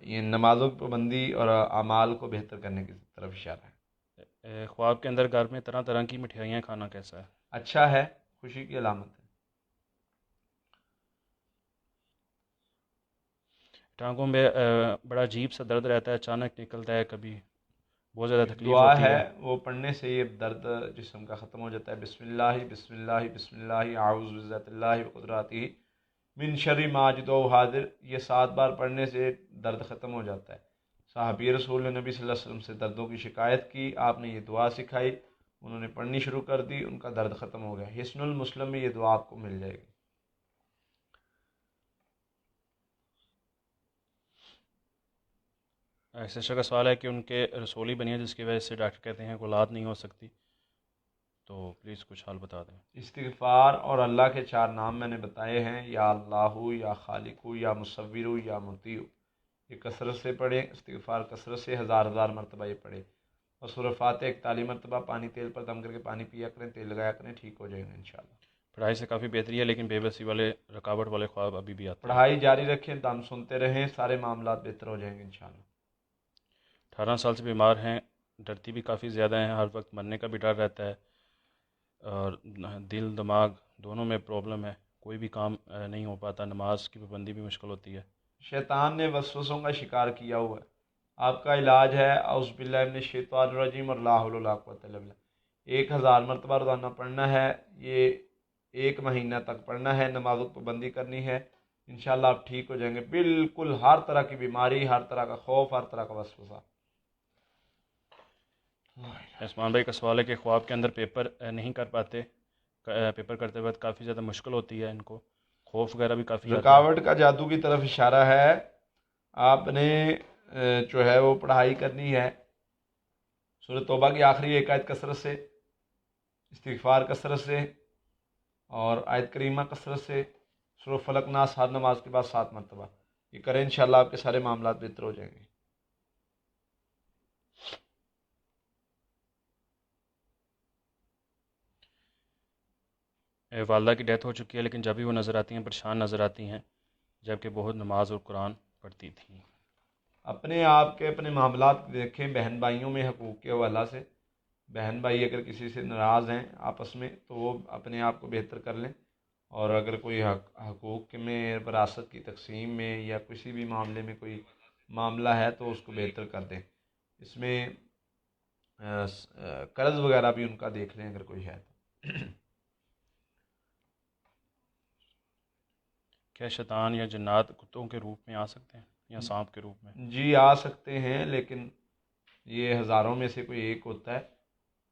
یہ نمازوں کی پابندی اور اعمال کو بہتر کرنے کی طرف اشارہ ہے. خواب کے اندر گھر میں طرح طرح کی مٹھائیاں کھانا کیسا ہے؟ اچھا ہے، خوشی کی علامت ہے. ٹانگوں میں بڑا عجیب سا درد رہتا ہے، اچانک نکلتا ہے، کبھی بہت زیادہ ایک تکلیف دعا ہوتی ہے، ہے. وہ پڑھنے سے یہ درد جسم کا ختم ہو جاتا ہے. بسم اللہ بسم اللہ بسم اللہ اعوذ بذات اللہ وقدراتہ من شر ما اجد و حاضر. یہ 7 بار پڑھنے سے درد ختم ہو جاتا ہے. صحابی رسول نے نبی صلی اللہ علیہ وسلم سے دردوں کی شکایت کی، آپ نے یہ دعا سکھائی، انہوں نے پڑھنی شروع کر دی، ان کا درد ختم ہو گیا. حصن المسلم میں یہ دعا آپ کو مل جائے گی. سسٹر کا سوال ہے کہ ان کے رسولی بنی ہے جس کی وجہ سے ڈاکٹر کہتے ہیں کہ اولاد نہیں ہو سکتی، تو پلیز کچھ حل بتا دیں. استغفار اور اللہ کے 4 نام میں نے بتائے ہیں، یا اللہ، یا خالق، یا مصور، یا مطیع. یہ کثرت سے پڑھیں، استغفار کثرت سے 1000 مرتبہ یہ پڑھیں. اور سورہ فاتحہ 41 مرتبہ پانی تیل پر دم کر کے پانی پیا کریں، تیل لگایا کریں، ٹھیک ہو جائیں گے انشاءاللہ. پڑھائی سے کافی بہتری ہے لیکن بے بسی والے، رکاوٹ والے خواب ابھی بھی آتے ہیں. پڑھائی جاری رکھیں، دم سنتے رہیں، سارے معاملات بہتر ہو جائیں گے انشاءاللہ. 18 سال سے بیمار ہیں، ڈرتی بھی کافی زیادہ ہیں، ہر وقت مرنے کا بھی ڈر رہتا ہے. اور دل دماغ دونوں میں پرابلم ہے، کوئی بھی کام نہیں ہو پاتا، نماز کی پابندی بھی مشکل ہوتی ہے۔ شیطان نے وسوسوں کا شکار کیا ہوا ہے۔ آپ کا علاج ہے اعوذ باللہ من الشیطان الرجیم اور لا حول ولا قوۃ الا باللہ، 1000 مرتبہ روزانہ پڑھنا ہے، یہ 1 مہینہ تک پڑھنا ہے، نمازوں کی پابندی کرنی ہے، انشاءاللہ آپ ٹھیک ہو جائیں گے بالکل، ہر طرح کی بیماری، ہر طرح کا خوف، ہر طرح کا وسوسہ۔ عثمان بھائی کا سوال ہے کہ خواب کے اندر پیپر نہیں کر پاتے، پیپر کرتے وقت کافی زیادہ مشکل ہوتی ہے ان کو، خوف وغیرہ بھی کافی آتا ہے۔ رکاوٹ کا جادو کی طرف اشارہ ہے، آپ نے جو ہے وہ پڑھائی کرنی ہے، سورۃ توبہ کی آخری ایک آیت کثرت سے، استغفار کثرت سے، اور آیت کریمہ کثرت سے، سورۃ فلق ناس ہر نماز کے بعد 7 مرتبہ یہ کریں، انشاءاللہ آپ کے سارے معاملات بہتر ہو جائیں گے۔ والدہ کی ڈیتھ ہو چکی ہے لیکن جب بھی وہ نظر آتی ہیں پریشان نظر آتی ہیں، جبکہ بہت نماز اور قرآن پڑھتی تھیں۔ اپنے آپ کے اپنے معاملات دیکھیں، بہن بھائیوں میں حقوق کے حوالہ سے، بہن بھائی اگر کسی سے ناراض ہیں آپس میں تو وہ اپنے آپ کو بہتر کر لیں، اور اگر کوئی حقوق میں، وراثت کی تقسیم میں یا کسی بھی معاملے میں کوئی معاملہ ہے تو اس کو بہتر کر دیں۔ اس میں قرض وغیرہ بھی ان کا دیکھ لیں اگر کوئی ہے تو۔ کیا شیطان یا جنات کتوں کے روپ میں آ سکتے ہیں یا سانپ کے روپ میں؟ جی آ سکتے ہیں، لیکن یہ ہزاروں میں سے کوئی ایک ہوتا ہے،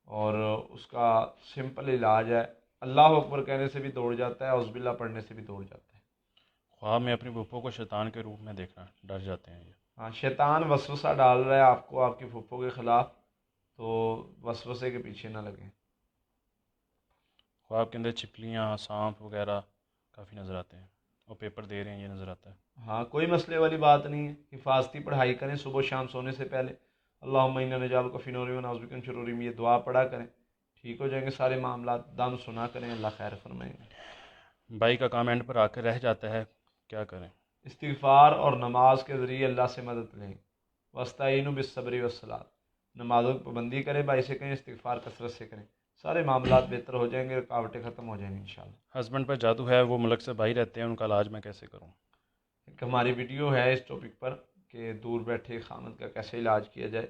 اور اس کا سمپل علاج ہے، اللہ اکبر کہنے سے بھی دوڑ جاتا ہے، اعوذ باللہ پڑھنے سے بھی دوڑ جاتا ہے۔ خواب میں اپنی پھوپھو کو شیطان کے روپ میں دیکھنا، ڈر جاتے ہیں یہ۔ ہاں، شیطان وسوسہ ڈال رہا ہے آپ کو آپ کی پھپھو کے خلاف، تو وسوسے کے پیچھے نہ لگیں۔ خواب کے اندر چھپکلیاں، سانپ وغیرہ کافی نظر آتے ہیں، اور پیپر دے رہے ہیں یہ نظر آتا ہے۔ ہاں، کوئی مسئلے والی بات نہیں ہے، حفاظتی پڑھائی کریں، صبح شام سونے سے پہلے اللہم انا نجعلک فی نحورہم ونعوذ بک من شرورہم، یہ دعا پڑھا کریں، ٹھیک ہو جائیں گے سارے معاملات، دم سنا کریں، اللہ خیر فرمائیں گے۔ بھائی کا کام اینڈ پر آ کر رہ جاتا ہے، کیا کریں؟ استغفار اور نماز کے ذریعے اللہ سے مدد لیں، واستعینوا بالصبر والصلاۃ، نمازوں کی پابندی کریں، بھائی سے کہیں استغفار کثرت سے کریں، سارے معاملات بہتر ہو جائیں گے، رکاوٹیں ختم ہو جائیں گی انشاءاللہ۔ ہسبینڈ پر جادو ہے، وہ ملک سے باہر رہتے ہیں، ان کا علاج میں کیسے کروں؟ ایک ہماری ویڈیو ہے اس ٹاپک پر کہ دور بیٹھے خامد کا کیسے علاج کیا جائے،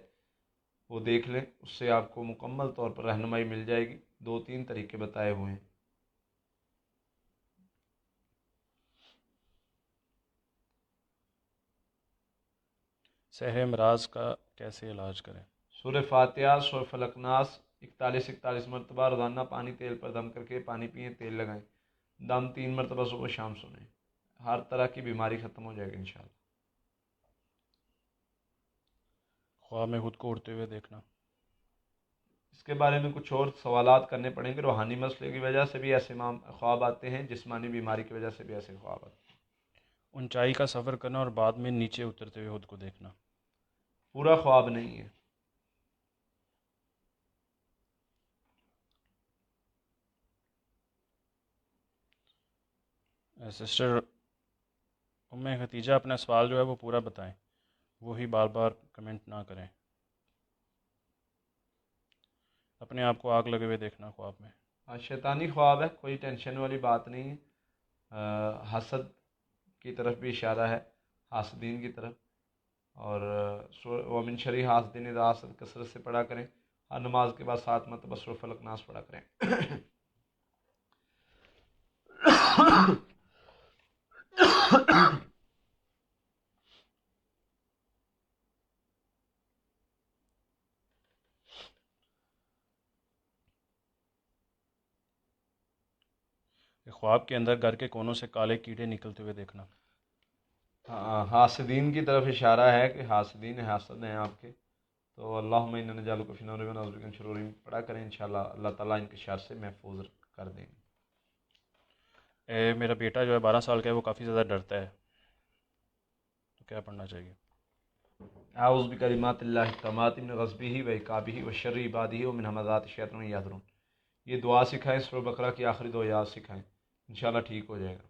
وہ دیکھ لیں، اس سے آپ کو مکمل طور پر رہنمائی مل جائے گی، 2-3 طریقے بتائے ہوئے ہیں۔ سحر امراض کا کیسے علاج کریں؟ سورہ فاتحہ، سورہ فلق ناس 41 مرتبہ روزانہ پانی تیل پر دم کر کے پانی پئیں، تیل لگائیں، دم 3 مرتبہ صبح شام سنیں، ہر طرح کی بیماری ختم ہو جائے گی انشاءاللہ۔ خواب میں خود کو اڑتے ہوئے دیکھنا۔ اس کے بارے میں کچھ اور سوالات کرنے پڑیں گے، روحانی مسئلے کی وجہ سے بھی ایسے خواب آتے ہیں، جسمانی بیماری کی وجہ سے بھی ایسے خواب آتے ہیں۔ اونچائی کا سفر کرنا اور بعد میں نیچے اترتے ہوئے خود کو دیکھنا۔ پورا خواب نہیں ہے۔ سسٹر ام ختیجہ اپنا سوال جو ہے وہ پورا بتائیں، وہی بار بار کمنٹ نہ کریں۔ اپنے آپ کو آگ لگے ہوئے دیکھنا خواب میں۔ شیطانی خواب ہے، کوئی ٹینشن والی بات نہیں ہے، حسد کی طرف بھی اشارہ ہے، حاسدین کی طرف، اور ومن شر حاسد اذا حسد کثرت سے پڑھا کریں، ہر نماز کے بعد 7 مرتبہ سورہ فلق ناس پڑھا کریں۔ خواب کے اندر گھر کے کونوں سے کالے کیڑے نکلتے ہوئے دیکھنا۔ ہاں، حاسدین کی طرف اشارہ ہے کہ حاسدین حاسد ہیں آپ کے، تو اللہم انا نجعلک فی نحورہم ونعوذ بک من شرورہم پڑھا کریں، انشاءاللہ اللہ تعالیٰ ان کے شر سے محفوظ کر دیں گے۔ میرا بیٹا جو ہے 12 سال کا ہے، وہ کافی زیادہ ڈرتا ہے، تو کیا پڑھنا چاہیے؟ اعوذ بکلمات اللہ التامات من غضبہ وعقابہ وشر عبادہ ومن ھمزات الشیاطین یحضرون، یہ دعا سکھائیں، سورہ بقرہ کی آخری 2 آیات سکھائیں، انشاءاللہ ٹھیک ہو جائے گا۔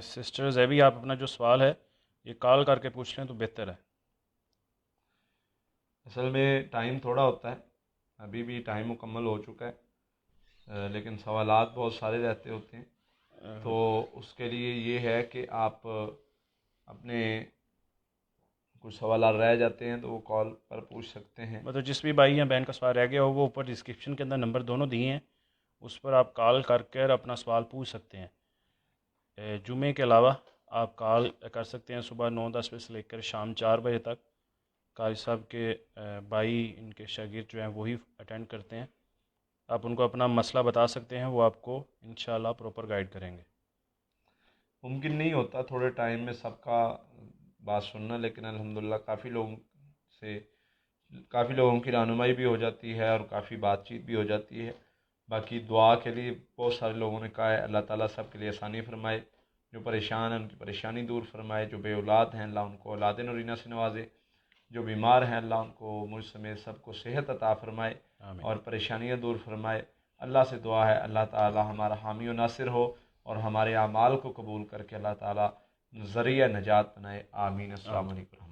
سسٹر زیبی، آپ اپنا جو سوال ہے یہ کال کر کے پوچھ لیں تو بہتر ہے۔ اصل میں ٹائم تھوڑا ہوتا ہے، ابھی بھی ٹائم مکمل ہو چکا ہے، لیکن سوالات بہت سارے رہتے ہوتے ہیں، تو اس کے لیے یہ ہے کہ آپ اپنے کچھ سوالات رہ جاتے ہیں تو وہ کال پر پوچھ سکتے ہیں۔ مطلب جس بھی بھائی یا بہن کا سوال رہ گیا ہو وہ اوپر ڈسکرپشن کے اندر نمبر دونوں دیے ہیں، اس پر آپ کال کر کے اپنا سوال پوچھ سکتے ہیں۔ جمعے کے علاوہ آپ کال کر سکتے ہیں صبح 9-10 بجے سے لے کر شام 4 بجے تک۔ قاری صاحب کے بھائی ان کے شاگرد جو ہیں وہی اٹینڈ کرتے ہیں، آپ ان کو اپنا مسئلہ بتا سکتے ہیں، وہ آپ کو انشاءاللہ پراپر گائیڈ کریں گے۔ ممکن نہیں ہوتا تھوڑے ٹائم میں سب کا بات سننا، لیکن الحمدللہ کافی لوگوں کی رہنمائی بھی ہو جاتی ہے اور کافی بات چیت بھی ہو جاتی ہے۔ باقی دعا کے لیے بہت سارے لوگوں نے کہا ہے، اللہ تعالیٰ سب کے لیے آسانی فرمائے، جو پریشان ہیں ان کی پریشانی دور فرمائے، جو بے اولاد ہیں اللہ ان کو اولاد نورینہ سے نوازے، جو بیمار ہیں اللہ ان کو مجھ سمیت سب کو صحت عطا فرمائے آمین۔ اور پریشانیاں دور فرمائے۔ اللہ سے دعا ہے اللہ تعالیٰ ہمارا حامی و ناصر ہو اور ہمارے اعمال کو قبول کر کے اللہ تعالیٰ ذریعہ نجات بنائے۔ آمین۔ السلام علیکم۔